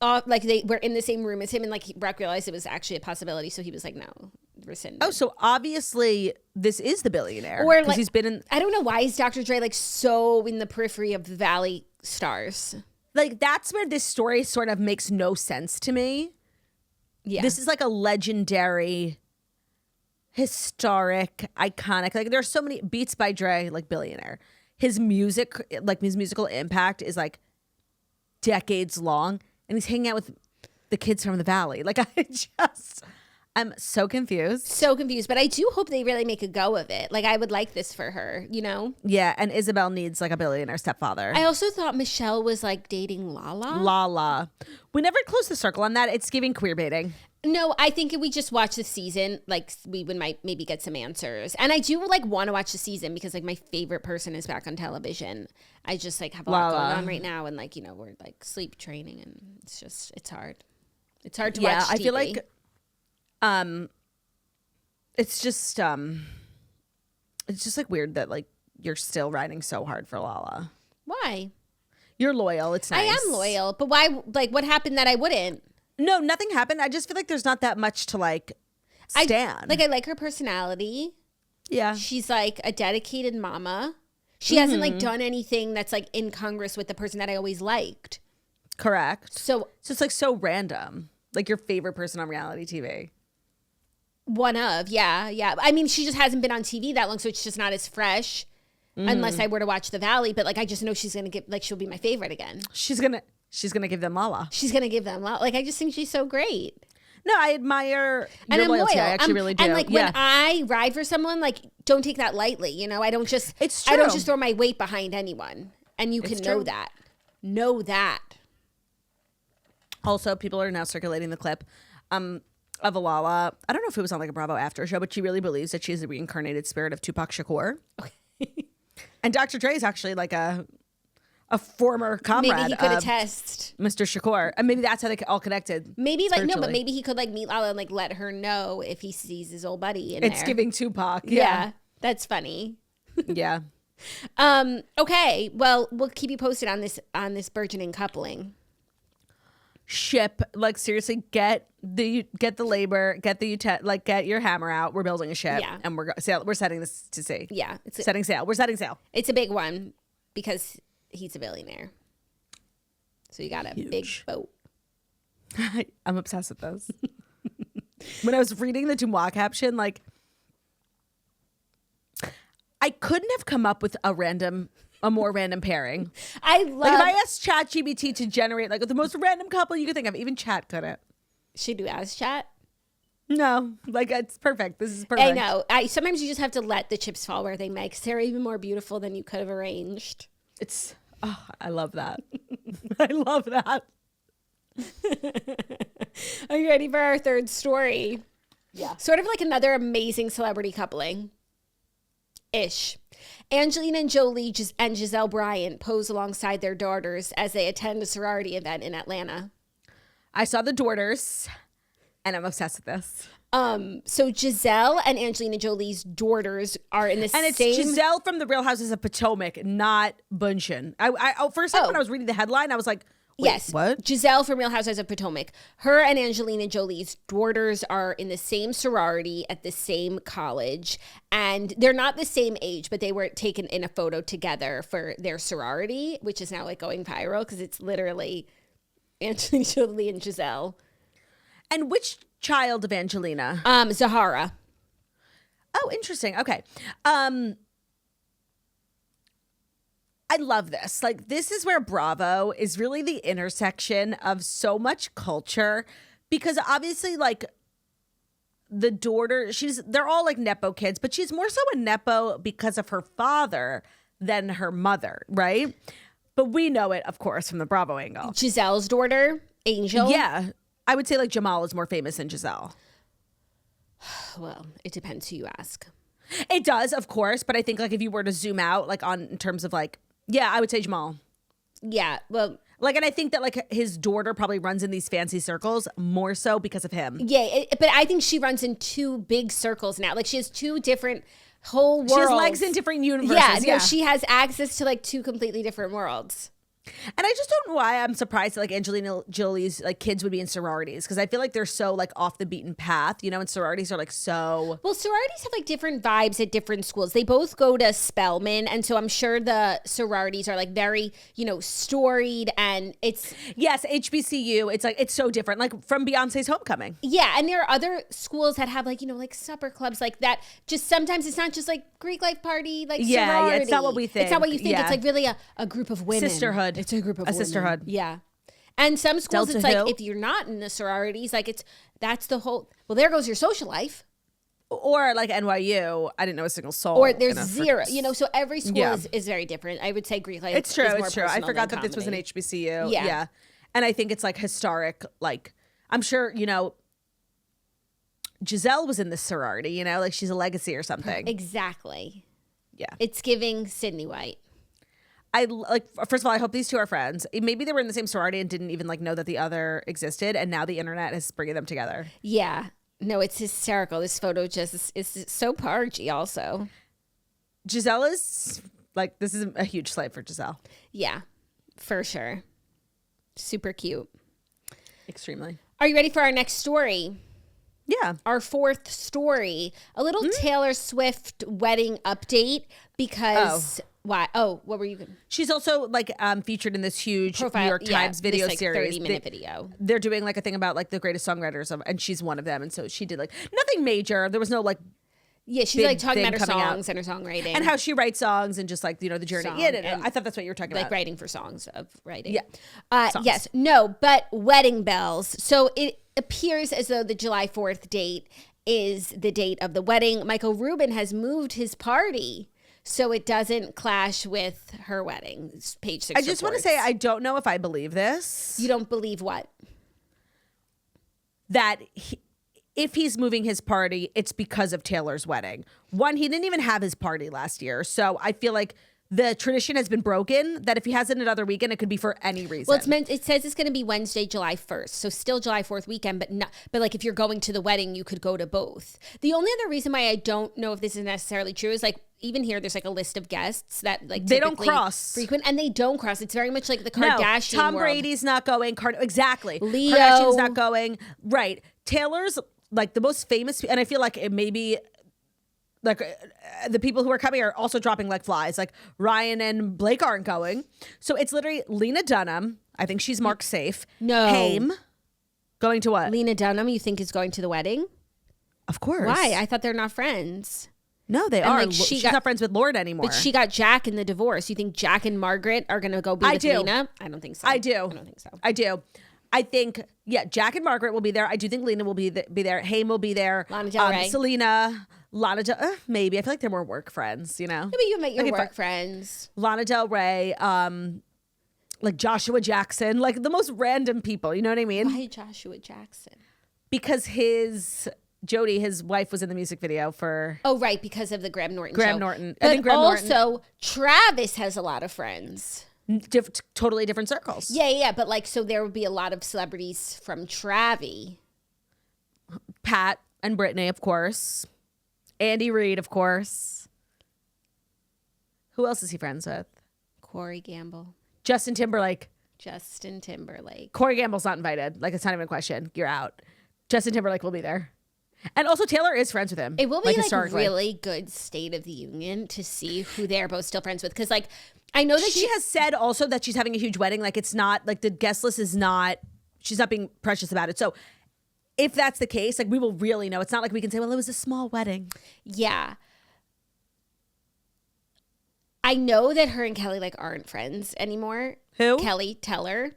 Like they were in the same room as him, and like Brock realized it was actually a possibility, so he was like, "No, rescind." Oh, so obviously this is the billionaire, or like he's been in. I don't know why is Dr. Dre like so in the periphery of the Valley stars. Like, that's where this story sort of makes no sense to me. Yeah. This is like a legendary, historic, iconic. Like, there's so many Beats by Dre, like billionaire. His music, like his musical impact is like decades long, and he's hanging out with the kids from the Valley. Like, I'm so confused. So confused, but I do hope they really make a go of it. Like, I would like this for her, you know? Yeah, and Isabel needs like a billionaire stepfather. I also thought Michelle was like dating Lala. Lala. We never closed the circle on that. It's giving queer baiting. No, I think if we just watch the season, like we might maybe get some answers. And I do like want to watch the season because like my favorite person is back on television. I just like have a lot going on right now, and like, you know, we're like sleep training, and it's hard. It's hard to watch TV. I feel like it's just like weird that like you're still riding so hard for Lala. Why? You're loyal. It's nice. I am loyal, but why? Like, what happened that I wouldn't? No, nothing happened. I just feel like there's not that much to like stand. I like her personality. Yeah. She's like a dedicated mama. She hasn't like done anything that's like incongruous with the person that I always liked. Correct. So it's like so random. Like your favorite person on reality TV. One of, yeah. I mean, she just hasn't been on TV that long, so it's just not as fresh. Unless I were to watch The Valley, but like I just know she's gonna get like she'll be my favorite again. She's gonna give them Lala. She's gonna give them Lala. Like, I just think she's so great. No, I admire your loyalty. Loyal. I actually really do. And like when I ride for someone, like don't take that lightly. You know, I don't just it's true. I don't just throw my weight behind anyone, and you can know that. Know that. Also, people are now circulating the clip of Lala. I don't know if it was on like a Bravo after show, but she really believes that she's the reincarnated spirit of Tupac Shakur. Okay. And Dr. Dre is actually like a former comrade. Maybe he could attest. Mr. Shakur. And maybe that's how they all connected. Maybe like, no, but maybe he could like meet Lala and like let her know if he sees his old buddy in there. It's giving Tupac. Yeah. That's funny. Yeah. Okay. Well, we'll keep you posted on this burgeoning coupling. Ship, like seriously, get the labor, get your hammer out. We're building a ship, and we're setting this to sea. Yeah, setting sail. We're setting sail. It's a big one because he's a billionaire, so you got a big boat. I'm obsessed with this. When I was reading the Dumois caption, like I couldn't have come up with a more random pairing. I love. Like if I asked ChatGPT to generate like the most random couple you could think of, even Chat couldn't. Should do as Chat? No, like it's perfect. This is perfect. I know. Sometimes you just have to let the chips fall where they may, 'cause they're even more beautiful than you could have arranged. I love that. I love that. Are you ready for our third story? Yeah. Sort of like another amazing celebrity coupling. Ish. Angelina and Jolie and Gizelle Bryant pose alongside their daughters as they attend a sorority event in Atlanta. I saw the daughters, and I'm obsessed with this. So Gizelle and Angelina Jolie's daughters are in the same... And it's Gizelle from the Real Houses of Potomac, not Bunchen. First time when I was reading the headline, I was like, wait, yes, what? Gizelle from Real Housewives of Potomac. Her and Angelina Jolie's daughters are in the same sorority at the same college. And they're not the same age, but they were taken in a photo together for their sorority, which is now like going viral because it's literally Angelina Jolie and Gizelle. And which child of Angelina? Zahara. Oh, interesting. Okay. I love this. Like, this is where Bravo is really the intersection of so much culture, because obviously, like, the daughter, they're all like Nepo kids, but she's more so a Nepo because of her father than her mother, right? But we know it, of course, from the Bravo angle. Giselle's daughter, Angel. Yeah. I would say like Jamal is more famous than Gizelle. Well, it depends who you ask. It does, of course, but I think like if you were to zoom out, like in terms of like, yeah, I would say Jamal. Yeah, well, like, and I think that like his daughter probably runs in these fancy circles more so because of him. Yeah, but I think she runs in two big circles now. Like she has two different whole worlds. She has legs in different universes. Yeah, no, she has access to like two completely different worlds. And I just don't know why I'm surprised that like Angelina Jolie's like kids would be in sororities, because I feel like they're so like off the beaten path, you know, and sororities are like so. Well, sororities have like different vibes at different schools. They both go to Spelman, and so I'm sure the sororities are like very, you know, storied, and it's yes, HBCU. It's like it's so different, like from Beyonce's Homecoming. Yeah, and there are other schools that have like, you know, like supper clubs like that. Just sometimes it's not just like Greek life party, like sorority. Yeah, it's not what we think. It's not what you think. Yeah. It's like really a group of women. Sisterhood. It's a group of women. Sisterhood. Yeah. And some schools, Delta it's who? like if you're not in the sororities, like that's the whole, well, there goes your social life. Or like NYU, I didn't know a single soul. Or there's zero, you know, so every school Yeah. is very different. I would say Greek life It's true, is more it's true. I personal forgot than that this was an comedy. HBCU. Yeah. Yeah. And I think it's like historic, like, I'm sure, you know, Gizelle was in this sorority, you know, like she's a legacy or something. Exactly. Yeah. It's giving Sydney White. I like, first of all, I hope these two are friends. Maybe they were in the same sorority and didn't even like know that the other existed, and now the internet is bringing them together. Yeah. No, it's hysterical. This photo just is so pargy also. Gizelle is like, this is a huge slave for Gizelle. Yeah, for sure. Super cute. Extremely. Are you ready for our next story? Yeah. Our fourth story, a little Taylor Swift wedding update because why? Oh, what were you going to? She's also like featured in this huge Profile, New York Times video this, like, series. 30-minute video. They're doing like a thing about like the greatest songwriters and she's one of them. And so she did like nothing major. There was no like Yeah, she's big like talking thing about her coming out. songs and her songwriting. And how she writes songs and just like, you know, the journey. Song Yeah, no, and, I thought that's what you were talking like about. writing for songs of writing. Yeah. Songs. Yes. No, but wedding bells. So it appears as though the July 4th date is the date of the wedding. Michael Rubin has moved his party so it doesn't clash with her wedding. It's page 6 I just want to say, I don't know if I believe this. You don't believe what? That if he's moving his party, it's because of Taylor's wedding. One, he didn't even have his party last year. So I feel like the tradition has been broken that if he has it another weekend, it could be for any reason. Well, it says it's going to be Wednesday, July 1st. So still July 4th weekend, but like if you're going to the wedding, you could go to both. The only other reason why I don't know if this is necessarily true is like even here, there's like a list of guests that like they don't cross frequent, and they don't cross. It's very much like the Kardashian Tom world. Brady's not going. Exactly. Leo. Kardashian's not going. Right. Taylor's like the most famous, and I feel like it may be like the people who are coming are also dropping like flies. Like Ryan and Blake aren't going. So it's literally Lena Dunham. I think she's marked safe. No. Haim. Going to what? Lena Dunham, you think is going to the wedding? Of course. Why? I thought they're not friends. No, they And, are. like, She's not friends with Lord anymore. But she got Jack in the divorce. You think Jack and Margaret are going to go be with Lena? I don't think so. I do. I don't think so. I do. I think, yeah, Jack and Margaret will be there. I do think Lena will be there. Haim will be there. Lana Del Rey. Selena. Lana Del maybe. I feel like they're more work friends, you know? Maybe you met your Like, work friends. Lana Del Rey, like Joshua Jackson, like the most random people, you know what I mean? Why Joshua Jackson? Because Jody, his wife, was in the music video for... Oh, right, because of the Graham Norton show. Norton. But I think Graham Norton. also, Travis has a lot of friends. Totally different circles. Yeah, but like, so there would be a lot of celebrities from Travi. Pat and Brittany, of course. Andy Reid, of course. Who else is he friends with? Corey Gamble. Justin Timberlake. Corey Gamble's not invited. Like, it's not even a question. You're out. Justin Timberlake will be there. And also Taylor is friends with him. It will be like really good State of the Union to see who they're both still friends with. Because like, I know that she has said also that she's having a huge wedding. Like, it's not like the guest list is not, she's not being precious about it. So if that's the case, like, we will really know. It's not like we can say, well, it was a small wedding. Yeah. I know that her and Kelly like aren't friends anymore. Who? Kelly Teller.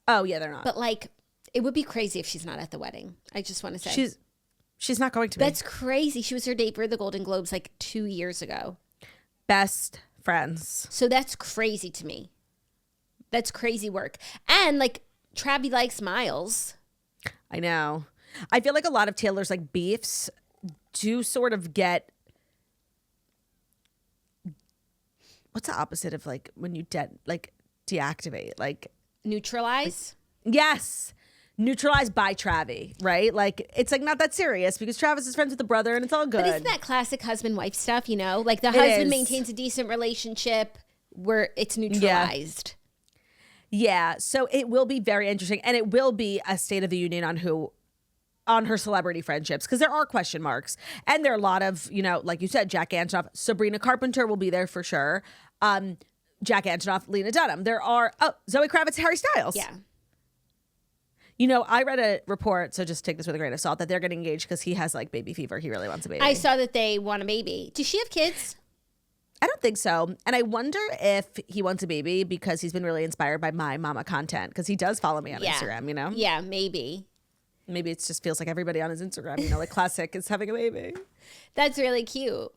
Oh yeah, they're not. But like, it would be crazy if she's not at the wedding. I just want to say she's not going to be. That's crazy. She was her date for the Golden Globes like 2 years ago. Best friends. So that's crazy to me. That's crazy work. And like, Travi likes Miles. I know. I feel like a lot of Taylor's like beefs do sort of get. What's the opposite of like when you deactivate? Like neutralize? Yes. Neutralized by Travi, right? Like, it's like not that serious because Travis is friends with the brother and it's all good. But isn't that classic husband-wife stuff, you know? Like the husband maintains a decent relationship where it's neutralized. Yeah, so it will be very interesting, and it will be a State of the Union on her celebrity friendships, because there are question marks, and there are a lot of, like you said, Jack Antonoff, Sabrina Carpenter will be there for sure. Jack Antonoff, Lena Dunham. There are Zoe Kravitz, Harry Styles. Yeah. I read a report, so just take this with a grain of salt, that they're getting engaged because he has like baby fever. He really wants a baby. I saw that they want a baby. Does she have kids? I don't think so. And I wonder if he wants a baby because he's been really inspired by my mama content, because he does follow me on Instagram, Yeah, maybe. Maybe it just feels like everybody on his Instagram, like classic is having a baby. That's really cute.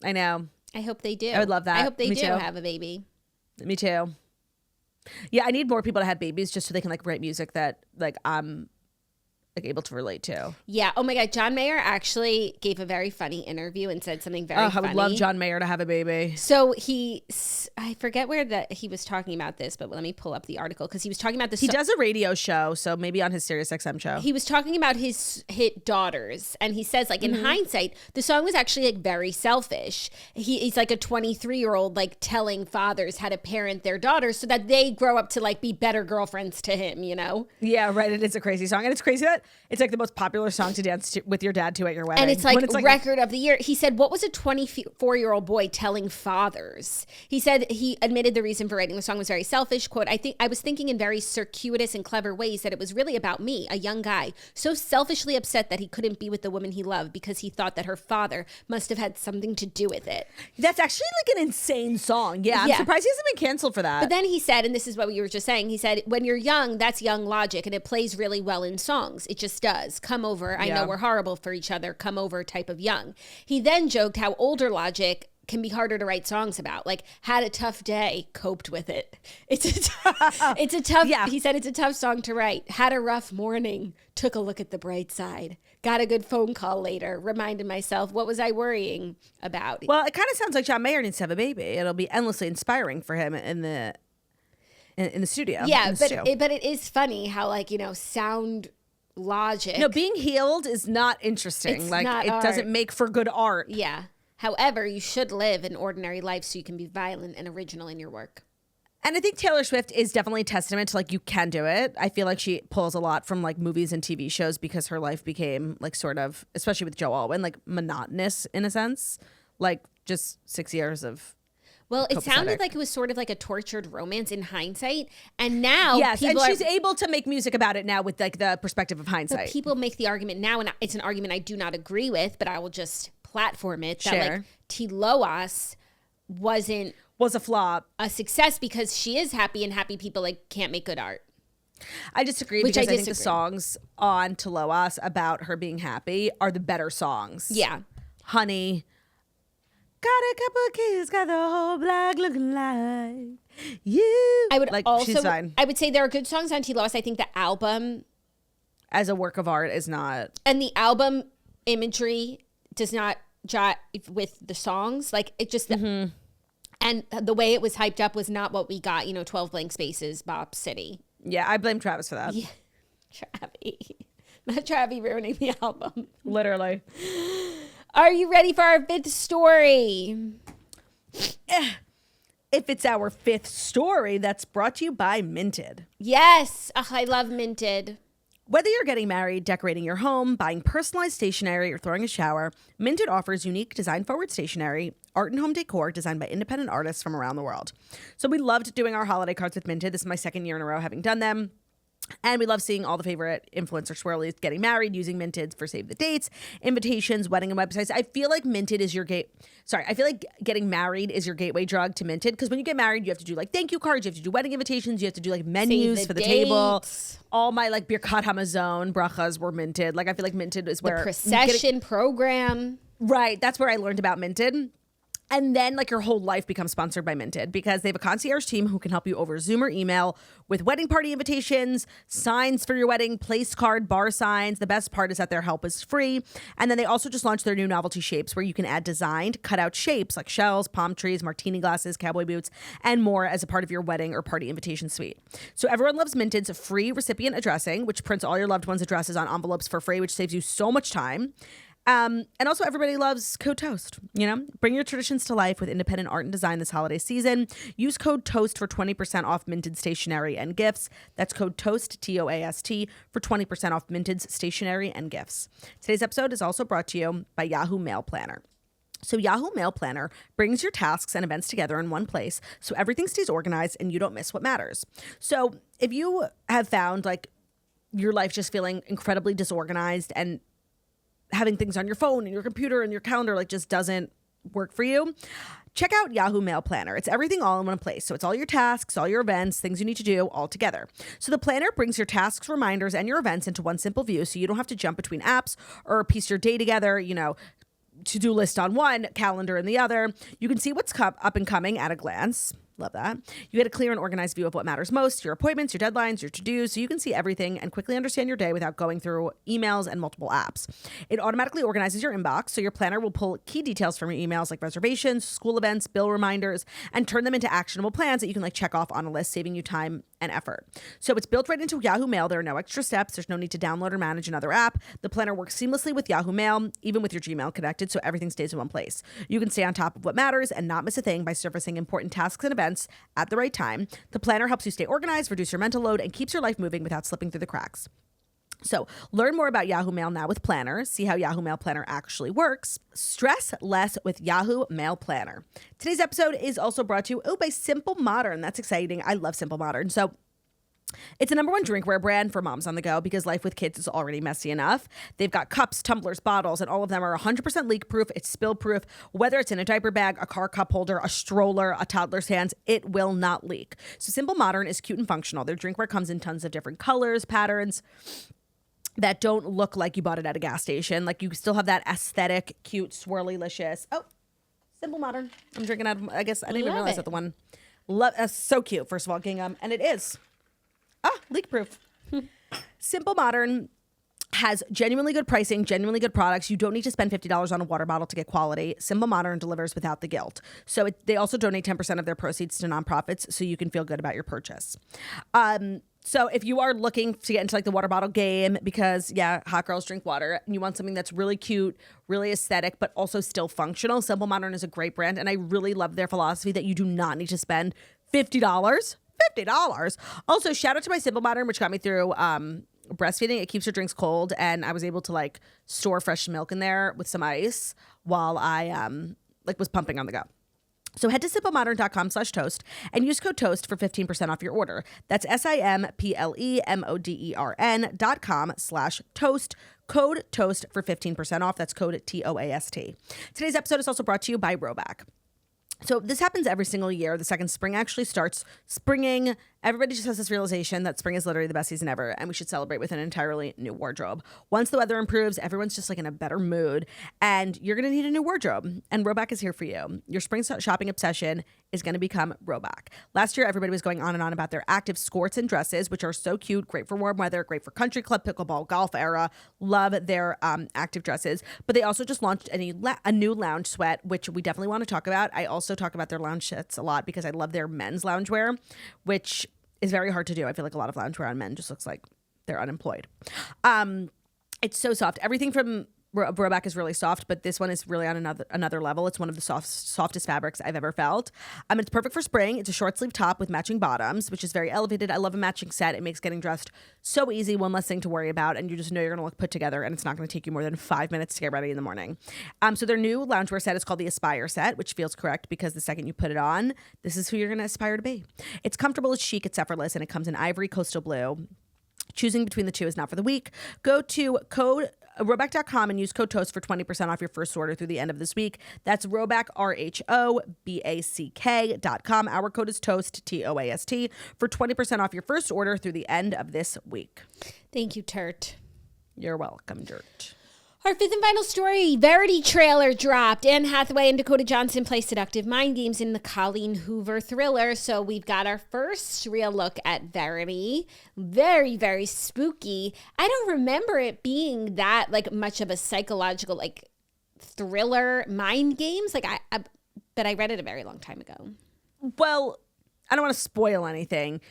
I know. I hope they do. I would love that. I hope they Me do too. have a baby. Me too. Yeah, I need more people to have babies just so they can like write music that like I'm like able to relate to. Yeah. Oh my God. John Mayer actually gave a very funny interview and said something very funny. I would love John Mayer to have a baby. So I forget where he was talking about this, but let me pull up the article, because he was talking about this. He does a radio show, so maybe on his SiriusXM show. He was talking about his hit Daughters, and he says like in hindsight, the song was actually like very selfish. He's like a 23-year-old like telling fathers how to parent their daughters so that they grow up to like be better girlfriends to him, Yeah, right. It is a crazy song, and it's crazy that it's like the most popular song to dance with your dad to at your wedding. And it's like record of the year. He said, what was a 24-year-old boy telling fathers? He said he admitted the reason for writing the song was very selfish. Quote, I was thinking in very circuitous and clever ways that it was really about me, a young guy, so selfishly upset that he couldn't be with the woman he loved because he thought that her father must have had something to do with it. That's actually like an insane song. Yeah, I'm surprised he hasn't been canceled for that. But then he said, and this is what you were just saying, he said, when you're young, that's young logic, and it plays really well in songs. It just does. Come over. I know we're horrible for each other. Come over type of young. He then joked how older logic can be harder to write songs about. Like, had a tough day, coped with it. It's a tough, he said it's a tough song to write. Had a rough morning, took a look at the bright side. Got a good phone call later, reminded myself, what was I worrying about? Well, it kind of sounds like John Mayer needs to have a baby. It'll be endlessly inspiring for him in the studio. Yeah, but it is funny how sound logic. No, being healed is not interesting. It's like not it art. doesn't make for good art. Yeah. However, you should live an ordinary life so you can be violent and original in your work. And I think Taylor Swift is definitely a testament to like you can do it. I feel like she pulls a lot from like movies and TV shows because her life became like sort of, especially with Joe Alwyn, like monotonous in a sense. Like just 6 years of. Well, it sounded like it was sort of like a tortured romance in hindsight. And now she's able to make music about it now with like the perspective of hindsight. But people make the argument now, and it's an argument I do not agree with, but I will just platform it, that like T-Loas was a flop. A success because she is happy, and happy people like can't make good art. I disagree because I think the songs on T-Loas about her being happy are the better songs. Yeah. Honey. Got a couple of kids, got the whole block looking like you. I would like, also, she's fine. I would say there are good songs on T-Loas. I think the album as a work of art is not. And the album imagery does not jive with the songs. Like it just, and the way it was hyped up was not what we got, 12 Blank Spaces, Bop City. Yeah, I blame Travis for that. Yeah. Not Travis ruining the album. Literally. Are you ready for our fifth story? If it's our fifth story, that's brought to you by Minted. Yes. Oh, I love Minted. Whether you're getting married, decorating your home, buying personalized stationery, or throwing a shower, Minted offers unique design-forward stationery, art and home decor designed by independent artists from around the world. So we loved doing our holiday cards with Minted. This is my second year in a row having done them. And we love seeing all the favorite influencer swirlies getting married using Minted for save the dates, invitations, wedding and websites. I feel like Minted is your I feel like getting married is your gateway drug to Minted, because when you get married, you have to do like thank you cards, you have to do wedding invitations, you have to do like menus for the table. All my like Birkat Hamazon brachas were Minted. Like I feel like Minted is where the procession program. Right, that's where I learned about Minted. And then like your whole life becomes sponsored by Minted, because they have a concierge team who can help you over Zoom or email with wedding party invitations, signs for your wedding, place card, bar signs. The best part is that their help is free. And then they also just launched their new novelty shapes where you can add designed cut out shapes like shells, palm trees, martini glasses, cowboy boots, and more as a part of your wedding or party invitation suite. So everyone loves Minted's free recipient addressing, which prints all your loved ones' addresses on envelopes for free, which saves you so much time. And also everybody loves code TOAST, you know? Bring your traditions to life with independent art and design this holiday season. Use code TOAST for 20% off minted stationery and gifts. That's code TOAST, TOAST, for 20% off minted stationery and gifts. Today's episode is also brought to you by Yahoo Mail Planner. So Yahoo Mail Planner brings your tasks and events together in one place so everything stays organized and you don't miss what matters. So if you have found like your life just feeling incredibly disorganized and having things on your phone and your computer and your calendar like just doesn't work for you, check out Yahoo Mail Planner. It's everything all in one place. So it's all your tasks, all your events, things you need to do all together. So the planner brings your tasks, reminders, and your events into one simple view so you don't have to jump between apps or piece your day together, you know, to-do list on one, calendar in the other. You can see what's up and coming at a glance. Love that. You get a clear and organized view of what matters most, your appointments, your deadlines, your to-dos, so you can see everything and quickly understand your day without going through emails and multiple apps. It automatically organizes your inbox, so your planner will pull key details from your emails like reservations, school events, bill reminders, and turn them into actionable plans that you can like check off on a list, saving you time and effort. So it's built right into Yahoo Mail. There are no extra steps. There's no need to download or manage another app. The planner works seamlessly with Yahoo Mail, even with your Gmail connected, so everything stays in one place. You can stay on top of what matters and not miss a thing by surfacing important tasks and events at the right time. The planner helps you stay organized, reduce your mental load, and keeps your life moving without slipping through the cracks. So learn more about Yahoo Mail now with Planner. See how Yahoo Mail Planner actually works. Stress less with Yahoo Mail Planner. Today's episode is also brought to you by Simple Modern. That's exciting. I love Simple Modern. So it's a #1 drinkware brand for moms on the go because life with kids is already messy enough. They've got cups, tumblers, bottles, and all of them are 100% leak proof. It's spill proof. Whether it's in a diaper bag, a car cup holder, a stroller, a toddler's hands, it will not leak. So Simple Modern is cute and functional. Their drinkware comes in tons of different colors, patterns that don't look like you bought it at a gas station. Like you still have that aesthetic, cute, swirly-licious. Oh, Simple Modern. I'm drinking out of, I guess I didn't even realize that the one. So cute, first of all, gingham. And it is. Leak proof. Simple Modern has genuinely good pricing, genuinely good products. You don't need to spend $50 on a water bottle to get quality. Simple Modern delivers without the guilt. So they also donate 10% of their proceeds to nonprofits so you can feel good about your purchase. So if you are looking to get into like the water bottle game because, yeah, hot girls drink water and you want something that's really cute, really aesthetic, but also still functional, Simple Modern is a great brand. And I really love their philosophy that you do not need to spend $50. Also, shout out to my Simple Modern, which got me through breastfeeding. It keeps your drinks cold, and I was able to like store fresh milk in there with some ice while I was pumping on the go. So head to simplemodern.com/toast and use code TOAST for 15% off your order. That's simplemodern.com/toast. Code TOAST for 15% off. That's code TOAST. Today's episode is also brought to you by Roback. So this happens every single year. The second spring actually starts springing. Everybody just has this realization that spring is literally the best season ever, and we should celebrate with an entirely new wardrobe. Once the weather improves, everyone's just like in a better mood, and you're going to need a new wardrobe, and Roback is here for you. Your spring shopping obsession is going to become Roback. Last year, everybody was going on and on about their active skirts and dresses, which are so cute, great for warm weather, great for country club, pickleball, golf era. Love their active dresses, but they also just launched a new lounge sweat, which we definitely want to talk about. I also talk about their lounge sets a lot because I love their men's loungewear, which is very hard to do. I feel like a lot of loungewear on men just looks like they're unemployed. It's so soft. Everything from Roback is really soft, but this one is really on another level. It's one of the softest fabrics I've ever felt. It's perfect for spring. It's a short sleeve top with matching bottoms, which is very elevated. I love a matching set. It makes getting dressed so easy, one less thing to worry about, and you just know you're going to look put together, and it's not going to take you more than 5 minutes to get ready in the morning. So their new loungewear set is called the Aspire set, which feels correct because the second you put it on, this is who you're going to aspire to be. It's comfortable, it's chic, it's effortless, and it comes in ivory, coastal blue. Choosing between the two is not for the weak. Go to Roback.com and use code TOAST for 20% off your first order through the end of this week. That's Roback, RHOBACK.com. Our code is TOAST, TOAST, for 20% off your first order through the end of this week. Thank you, Turt. You're welcome, Dirt. Our fifth and final story, Verity trailer dropped. Anne Hathaway and Dakota Johnson play seductive mind games in the Colleen Hoover thriller. So we've got our first real look at Verity. Very, very spooky. I don't remember it being that like much of a psychological like thriller mind games. Like but I read it a very long time ago. Well, I don't want to spoil anything,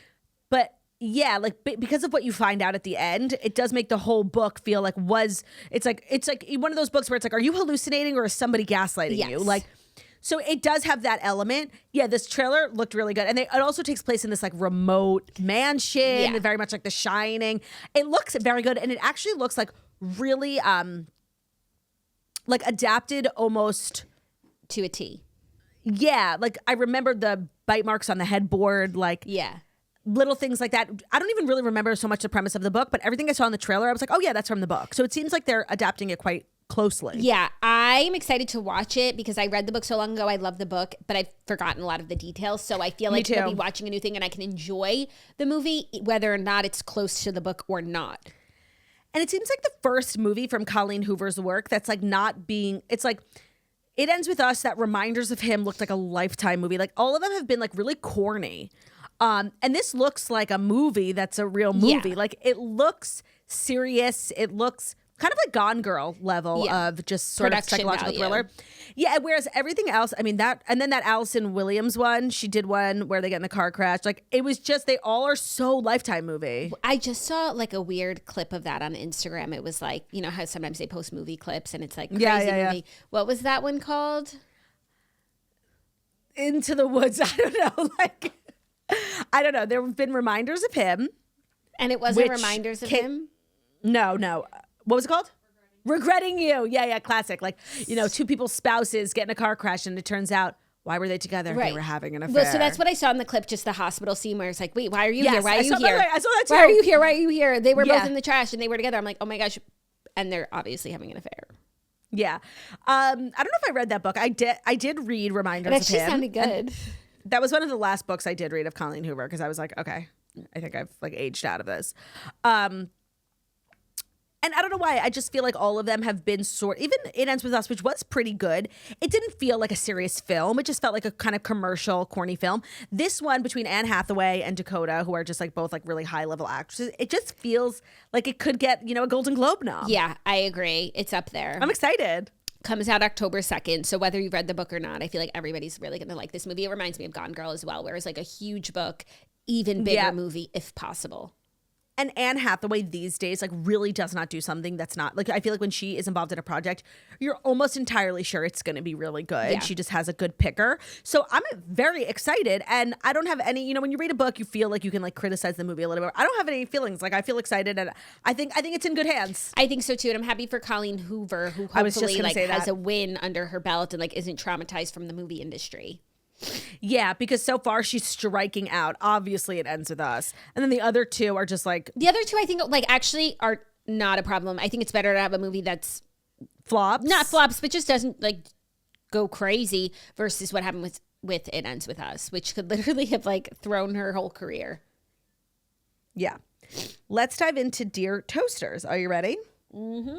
but Yeah, like because of what you find out at the end, it does make the whole book feel like it's like one of those books where it's like, are you hallucinating or is somebody gaslighting you? Like, so it does have that element. Yeah, this trailer looked really good, and it also takes place in this like remote mansion, very much like The Shining. It looks very good, and it actually looks like really like adapted almost to a T. Yeah, like I remember the bite marks on the headboard, like little things like that. I don't even really remember so much the premise of the book, but everything I saw in the trailer, I was like, oh yeah, that's from the book. So it seems like they're adapting it quite closely. Yeah, I'm excited to watch it because I read the book so long ago. I love the book, but I've forgotten a lot of the details. So I feel like I'll be watching a new thing and I can enjoy the movie, whether or not it's close to the book or not. And it seems like the first movie from Colleen Hoover's work that's like not being, it's like, It Ends With Us, that Reminders of Him looked like a Lifetime movie. Like all of them have been like really corny. And this looks like a movie that's a real movie. Yeah. Like it looks serious. It looks kind of like Gone Girl level of just sort of psychological thriller. Yeah, whereas everything else, I mean that, and then that Allison Williams one, she did one where they get in the car crash. Like it was just, they all are so Lifetime movie. I just saw like a weird clip of that on Instagram. It was like, you know how sometimes they post movie clips and it's like crazy movie. What was that one called? Into the Woods. I don't know. Like, I don't know. There have been Reminders of Him. And it wasn't Reminders of Him? No. What was it called? Regretting You. Yeah, classic. Like, you know, two people's spouses get in a car crash and it turns out, why were they together? Right. They were having an affair. Well, so that's what I saw in the clip, just the hospital scene where it's like, wait, why are you here? Why are you here? I saw that too. Why are you here? Why are you here? They were both in the trash and they were together. I'm like, oh my gosh. And they're obviously having an affair. Yeah. I don't know if I read that book. I did read Reminders of Him. That sounded good. And that was one of the last books I did read of Colleen Hoover because I was like, okay, I think I've like aged out of this. And I don't know why. I just feel like all of them have been even It Ends With Us, which was pretty good. It didn't feel like a serious film. It just felt like a kind of commercial, corny film. This one between Anne Hathaway and Dakota, who are just like both like really high level actresses, it just feels like it could get, you know, a Golden Globe nom. Yeah, I agree. It's up there. I'm excited. Comes out October 2nd. So whether you've read the book or not, I feel like everybody's really going to like this movie. It reminds me of Gone Girl as well, where it's like a huge book, even bigger movie if possible. And Anne Hathaway these days like really does not do something that's not like, I feel like when she is involved in a project, you're almost entirely sure it's going to be really good. Yeah. She just has a good picker. So I'm very excited, and I don't have any, you know, when you read a book, you feel like you can like criticize the movie a little bit. I don't have any feelings. Like I feel excited, and I think it's in good hands. I think so too, and I'm happy for Colleen Hoover, who hopefully like has a win under her belt and like isn't traumatized from the movie industry. Yeah, because so far she's striking out. Obviously, It Ends With Us. And then the other two are just like... The other two, I think, like, actually are not a problem. I think it's better to have a movie that's... Flops? Not flops, but just doesn't, like, go crazy versus what happened with It Ends With Us, which could literally have, like, thrown her whole career. Yeah. Let's dive into Dear Toasters. Are you ready? Mm-hmm.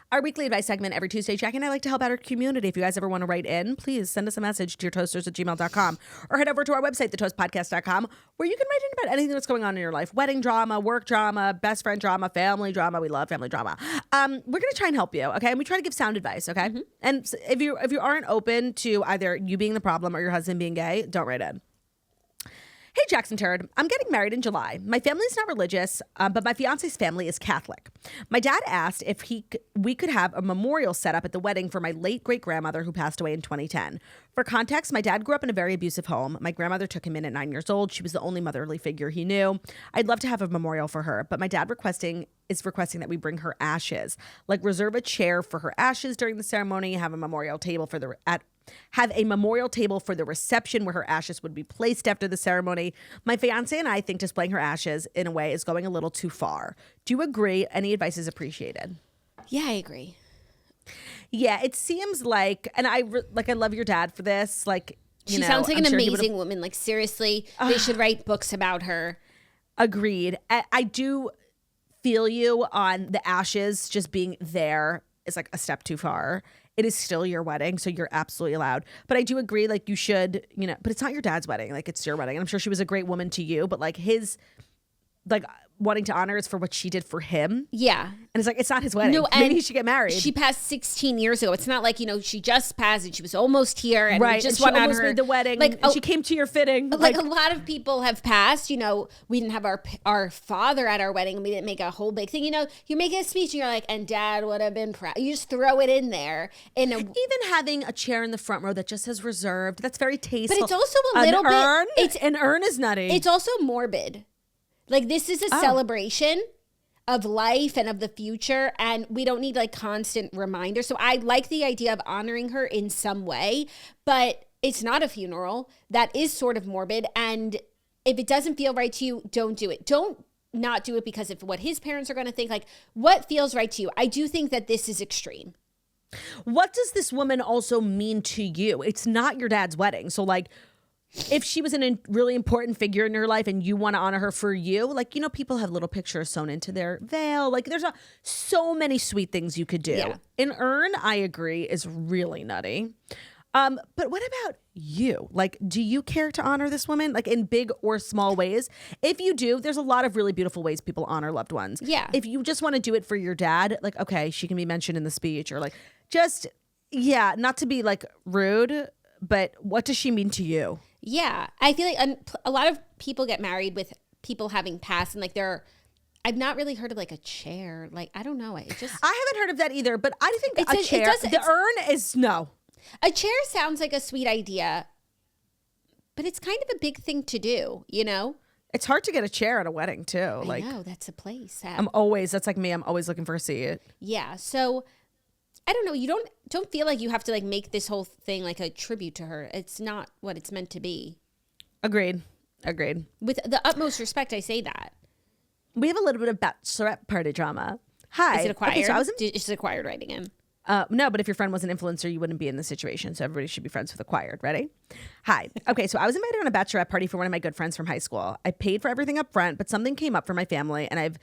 Our weekly advice segment every Tuesday. Jackie and I like to help out our community. If you guys ever want to write in, please send us a message, deartoasters@gmail.com, or head over to our website, thetoastpodcast.com, where you can write in about anything that's going on in your life. Wedding drama, work drama, best friend drama, family drama. We love family drama. We're going to try and help you, okay? And we try to give sound advice, okay? Mm-hmm. And if you aren't open to either you being the problem or your husband being gay, don't write in. Hey, Jackson Turd. I'm getting married in July. My family's not religious, but my fiance's family is Catholic. My dad asked if we could have a memorial set up at the wedding for my late great-grandmother who passed away in 2010. For context, my dad grew up in a very abusive home. My grandmother took him in at 9 years old. She was the only motherly figure he knew. I'd love to have a memorial for her, but my dad is requesting that we bring her ashes. Like reserve a chair for her ashes during the ceremony, have a memorial table for the reception where her ashes would be placed after the ceremony. My fiance and I think displaying her ashes in a way is going a little too far. Do you agree? Any advice is appreciated. Yeah, I agree. Yeah, it seems like, and I love your dad for this. Like, she sounds like an amazing woman. Like seriously, they should write books about her. Agreed. I do feel you on the ashes just being there is like a step too far. It is still your wedding, so you're absolutely allowed. But I do agree, like, you should, you know, but it's not your dad's wedding. Like, it's your wedding. And I'm sure she was a great woman to you, but, like, wanting to honor is for what she did for him. Yeah. And it's like, it's not his wedding. No, maybe he should get married. She passed 16 years ago. It's not like, she just passed and she was almost here and right. we just went on her. Made the wedding. Like, and she came to your fitting. Like a lot of people have passed, we didn't have our father at our wedding and we didn't make a whole big thing. You make a speech and you're like, and dad would have been proud. You just throw it in there. Even having a chair in the front row that just says reserved, that's very tasteful. But it's also a little bit. An urn is nutty. It's also morbid. Like, this is a celebration of life and of the future, and we don't need like constant reminders. So I like the idea of honoring her in some way, but it's not a funeral. That is sort of morbid. And if it doesn't feel right to you, don't do it. Don't not do it because of what his parents are going to think. Like, what feels right to you? I do think that this is extreme. What does this woman also mean to you? It's not your dad's wedding. So like, if she was a really important figure in your life and you want to honor her for you, like, people have little pictures sewn into their veil. Like, there's so many sweet things you could do. Yeah. An urn, I agree, is really nutty. But what about you? Like, do you care to honor this woman, like in big or small ways? If you do, there's a lot of really beautiful ways people honor loved ones. Yeah. If you just want to do it for your dad, like, okay, she can be mentioned in the speech or like just, yeah, not to be like rude, but what does she mean to you? Yeah, I feel like a lot of people get married with people having passed, and like I've not really heard of like a chair. Like, I don't know. I haven't heard of that either, but I think a chair, the urn is no. A chair sounds like a sweet idea, but it's kind of a big thing to do, It's hard to get a chair at a wedding too. I know, that's a place. That's like me. I'm always looking for a seat. Yeah, so I don't know. You don't feel like you have to like make this whole thing like a tribute to her. It's not what it's meant to be. Agreed. With the utmost respect, I say that. We have a little bit of bachelorette party drama. Hi. Is it acquired? Okay, so it's acquired writing in. No, but if your friend was an influencer, you wouldn't be in this situation. So everybody should be friends with acquired. Ready? Hi. Okay, so I was invited on a bachelorette party for one of my good friends from high school. I paid for everything up front, but something came up for my family, and I've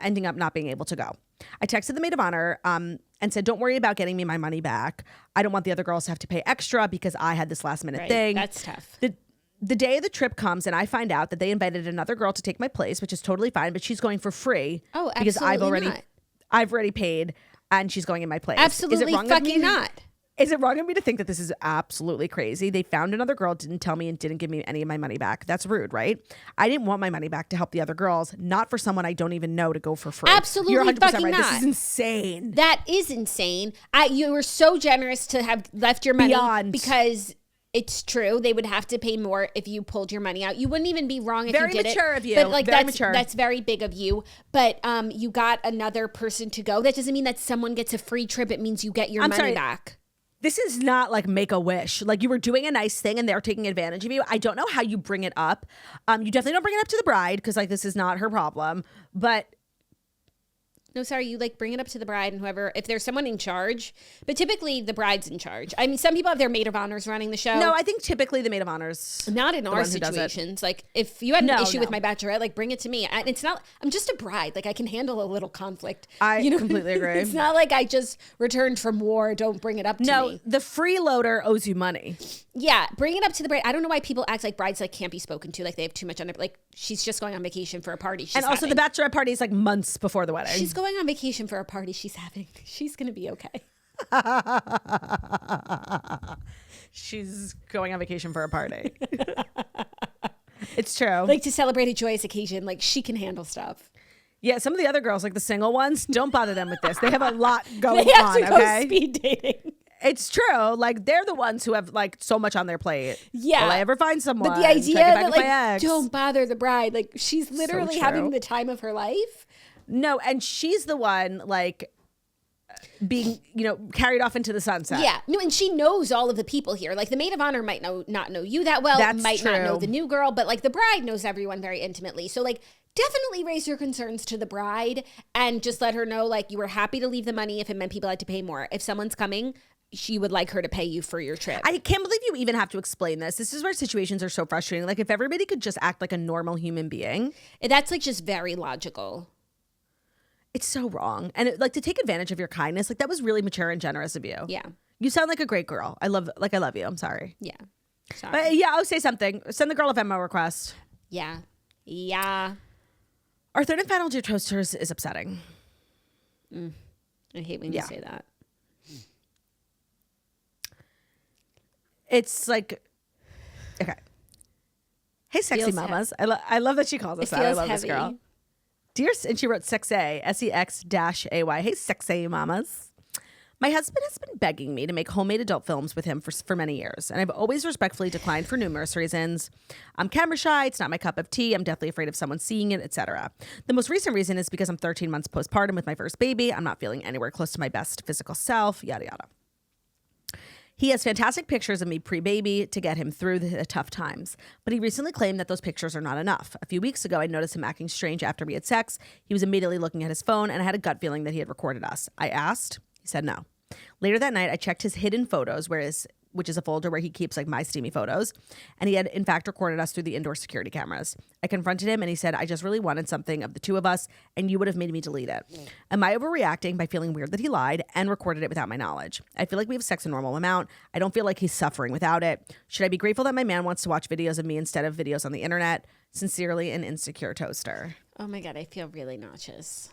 ending up not being able to go. I texted the maid of honor and said, don't worry about getting me my money back. I don't want the other girls to have to pay extra because I had this last minute thing. That's tough. The day of the trip comes and I find out that they invited another girl to take my place, which is totally fine, but she's going for free. Oh, absolutely because I've already paid and she's going in my place. Absolutely fucking not. Is it wrong of me to think that this is absolutely crazy? They found another girl, didn't tell me, and didn't give me any of my money back. That's rude, right? I didn't want my money back to help the other girls, not for someone I don't even know to go for free. Absolutely. You're 100% fucking right. not. This is insane. That is insane. You were so generous to have left your money because it's true. They would have to pay more if you pulled your money out. You wouldn't even be wrong if you did it. Very mature of you. But like very mature. That's very big of you. But you got another person to go. That doesn't mean that someone gets a free trip. It means you get your money back. This is not like Make-A-Wish. Like, you were doing a nice thing and they're taking advantage of you. I don't know how you bring it up. You definitely don't bring it up to the bride because like this is not her problem. But no, sorry, you like bring it up to the bride and whoever, if there's someone in charge, but typically the bride's in charge. I mean, some people have their maid of honors running the show. No, I think typically the maid of honors. Not in our situations. Like if you had an issue with my bachelorette, like bring it to me. And it's not, I'm just a bride. Like I can handle a little conflict. I completely agree. It's not like I just returned from war. Don't bring it up to me. No, the freeloader owes you money. Yeah, bring it up to the bride. I don't know why people act like brides like can't be spoken to. Like they have too much on their, like she's just going on vacation for a party. And also the bachelorette party is like months before the wedding. She's going on vacation for a party she's having. She's going to be okay. She's going on vacation for a party. It's true. Like to celebrate a joyous occasion. Like she can handle stuff. Yeah, some of the other girls, like the single ones, don't bother them with this. They have a lot going they have on, to go okay? Speed dating. It's true. Like they're the ones who have like so much on their plate. Yeah. Will I ever find someone? But the idea that like don't bother the bride. Like she's literally having the time of her life. No, and she's the one like being, carried off into the sunset. Yeah. No, and she knows all of the people here. Like the maid of honor might not know you that well. That's might true. not know the new girl, but like the bride knows everyone very intimately. So like definitely raise your concerns to the bride and just let her know like you were happy to leave the money if it meant people had to pay more. If someone's coming, she would like her to pay you for your trip. I can't believe you even have to explain this. This is where situations are so frustrating. Like if everybody could just act like a normal human being. That's like just very logical. It's so wrong. And like to take advantage of your kindness, like that was really mature and generous of you. Yeah. You sound like a great girl. I love you. I'm sorry. Yeah. Sorry. But yeah, I'll say something. Send the girl a Venmo request. Yeah. Yeah. Our third and final Dear Toasters is upsetting. I hate when you say that. It's like, okay. Hey, sexy mamas. I love that she calls us that. I love heavy. This girl. Dear, and she wrote Sexay, SEX-AY. Hey, sexy mamas. My husband has been begging me to make homemade adult films with him for many years, and I've always respectfully declined for numerous reasons. I'm camera shy, it's not my cup of tea, I'm definitely afraid of someone seeing it, etc. The most recent reason is because I'm 13 months postpartum with my first baby. I'm not feeling anywhere close to my best physical self, yada, yada. He has fantastic pictures of me pre-baby to get him through the tough times, but he recently claimed that those pictures are not enough. A few weeks ago, I noticed him acting strange after we had sex. He was immediately looking at his phone, and I had a gut feeling that he had recorded us. I asked. He said no. Later that night, I checked his hidden photos, which is a folder where he keeps like my steamy photos, and he had in fact recorded us through the indoor security cameras. I confronted him and he said, I just really wanted something of the two of us and you would have made me delete it. Am I overreacting by feeling weird that he lied and recorded it without my knowledge? I feel like we have sex a normal amount. I don't feel like he's suffering without it. Should I be grateful that my man wants to watch videos of me instead of videos on the internet? Sincerely, an insecure toaster. Oh my God, I feel really nauseous.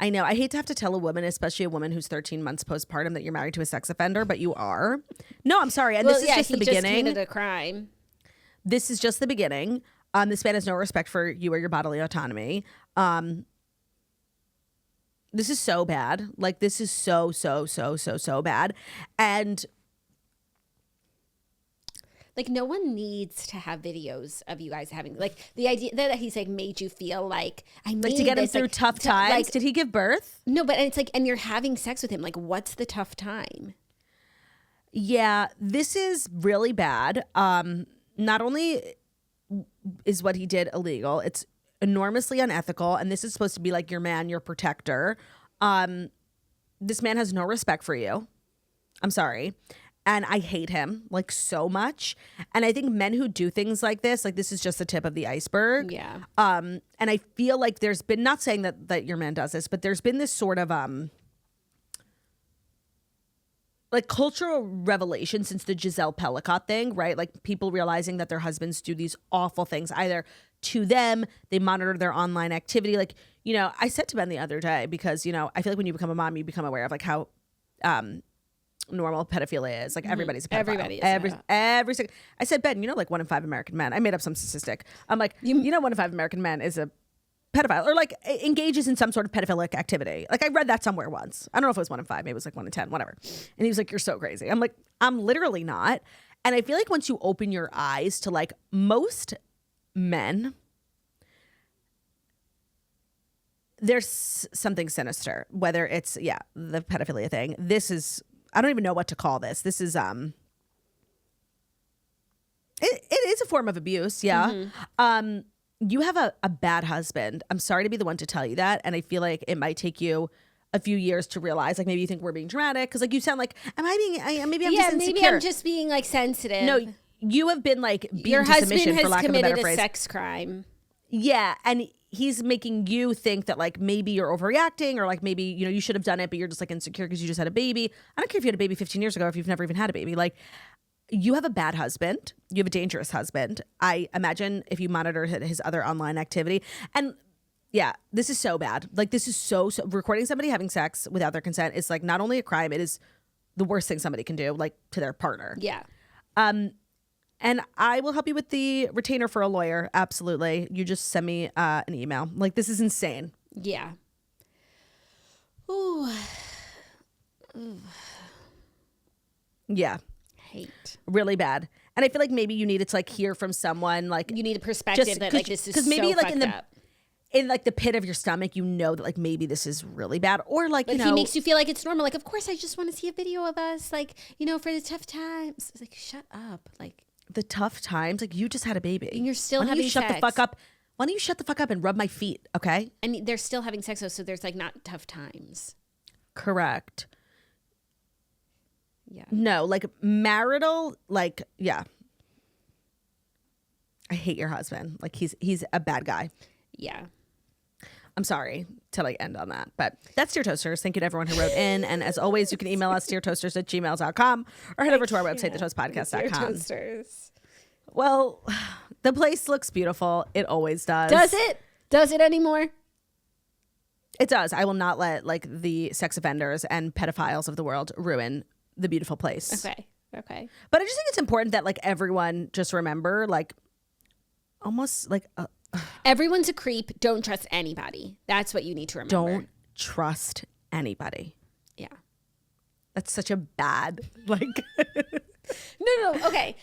I know. I hate to have to tell a woman, especially a woman who's 13 months postpartum, that you're married to a sex offender, but you are. No, I'm sorry. And this is just the beginning. He just committed a crime. This is just the beginning. This man has no respect for you or your bodily autonomy. This is so bad. Like, this is so bad. And like, no one needs to have videos of you guys having, like, the idea that he's like made you feel like I need to get him through tough times. Like, did he give birth? No, but it's like, and you're having sex with him. Like, what's the tough time? Yeah, this is really bad. Not only is what he did illegal, it's enormously unethical. And this is supposed to be like your man, your protector. This man has no respect for you. I'm sorry. And I hate him like so much. And I think men who do things like this is just the tip of the iceberg. Yeah. And I feel like there's been, not saying that your man does this, but there's been this sort of like cultural revelation since the Gizelle Pellicott thing, right? Like people realizing that their husbands do these awful things either to them, they monitor their online activity. Like, you know, I said to Ben the other day, because, you know, I feel like when you become a mom, you become aware of like how normal pedophilia is. Like everybody's a pedophile. Everybody is. Every single. I said, Ben, you know, like 1 in 5 American men. I made up some statistic. I'm like, you know, 1 in 5 American men is a pedophile or like engages in some sort of pedophilic activity. Like I read that somewhere once. I don't know if it was 1 in 5. Maybe it was like 1 in 10, whatever. And he was like, you're so crazy. I'm like, I'm literally not. And I feel like once you open your eyes to like most men, there's something sinister, whether it's, the pedophilia thing. This is, I don't even know what to call this. This is, it is a form of abuse. Yeah. Mm-hmm. You have a bad husband. I'm sorry to be the one to tell you that. And I feel like it might take you a few years to realize, like maybe you think we're being dramatic. Cause like you sound like, maybe I'm just insecure. Maybe I'm just being like sensitive. No, you have been like being your husband has for lack committed of a better phrase. Sex crime. Yeah. And he's making you think that like maybe you're overreacting or like maybe, you know, you should have done it, but you're just like insecure because you just had a baby. I don't care if you had a baby 15 years ago or if you've never even had a baby. Like you have a bad husband. You have a dangerous husband. I imagine if you monitor his other online activity. And yeah, this is so bad. Like this is so recording somebody having sex without their consent is like not only a crime, it is the worst thing somebody can do like to their partner. Yeah. And I will help you with the retainer for a lawyer. Absolutely. You just send me an email. Like, this is insane. Yeah. Ooh. Yeah. Hate. Really bad. And I feel like maybe you needed to like hear from someone like you need a perspective that like this is so maybe like up. In like the pit of your stomach, you know that like maybe this is really bad, or like but he makes you feel like it's normal. Like, of course, I just want to see a video of us, like, you know, for the tough times. It's like, shut up, like the tough times. Like you just had a baby, and you're still having sex. Shut the fuck up. Why don't you shut the fuck up and rub my feet, okay? And they're still having sex, so there's like not tough times. Correct. Yeah. No, like marital, like yeah. I hate your husband. Like he's a bad guy. Yeah. I'm sorry to like end on that, but that's Dear Toasters. Thank you to everyone who wrote in. And as always, you can email us deartoasters@gmail.com or head over to our website, thetoastpodcast.com. Dear Toasters. Well, the place looks beautiful. It always does. Does it? Does it anymore? It does. I will not let like the sex offenders and pedophiles of the world ruin the beautiful place. Okay. But I just think it's important that like everyone just remember like almost like everyone's a creep. Don't trust anybody. That's what you need to remember. Don't trust anybody. Yeah. That's such a bad like No. Okay.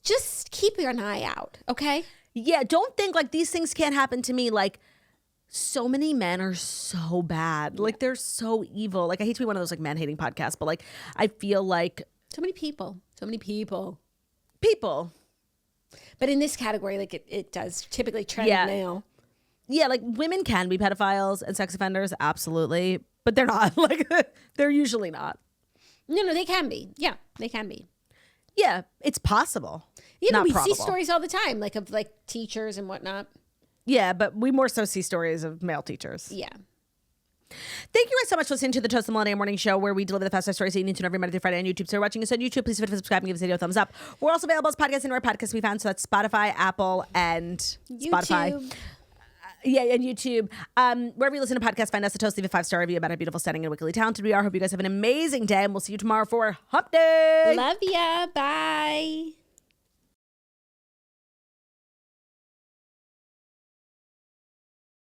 Just keep an eye out. Okay. Yeah. Don't think like these things can't happen to me. Like so many men are so bad. Like they're so evil. Like I hate to be one of those like men hating podcasts, but like I feel like so many people. But in this category, like it does typically trend now. Yeah, like women can be pedophiles and sex offenders, absolutely. But they're not. Like they're usually not. No, they can be. Yeah, they can be. Yeah, it's possible. We see stories all the time, like of like teachers and whatnot. Yeah, but we more so see stories of male teachers. Yeah. Thank you guys so much for listening to the Toast the Millennial Morning Show, where we deliver the fast stories that you need to know every Monday through Friday on YouTube. So, you're watching us on YouTube. Please subscribe and give this video a thumbs up. We're also available as podcasts anywhere podcasts can be found. So that's Spotify, Apple, and YouTube. Spotify. And YouTube. Wherever you listen to podcasts, find us a Toast. Leave a 5-star review about how beautiful, stunning, and wickedly talented we are. Hope you guys have an amazing day, and we'll see you tomorrow for Hump Day. Love ya. Bye.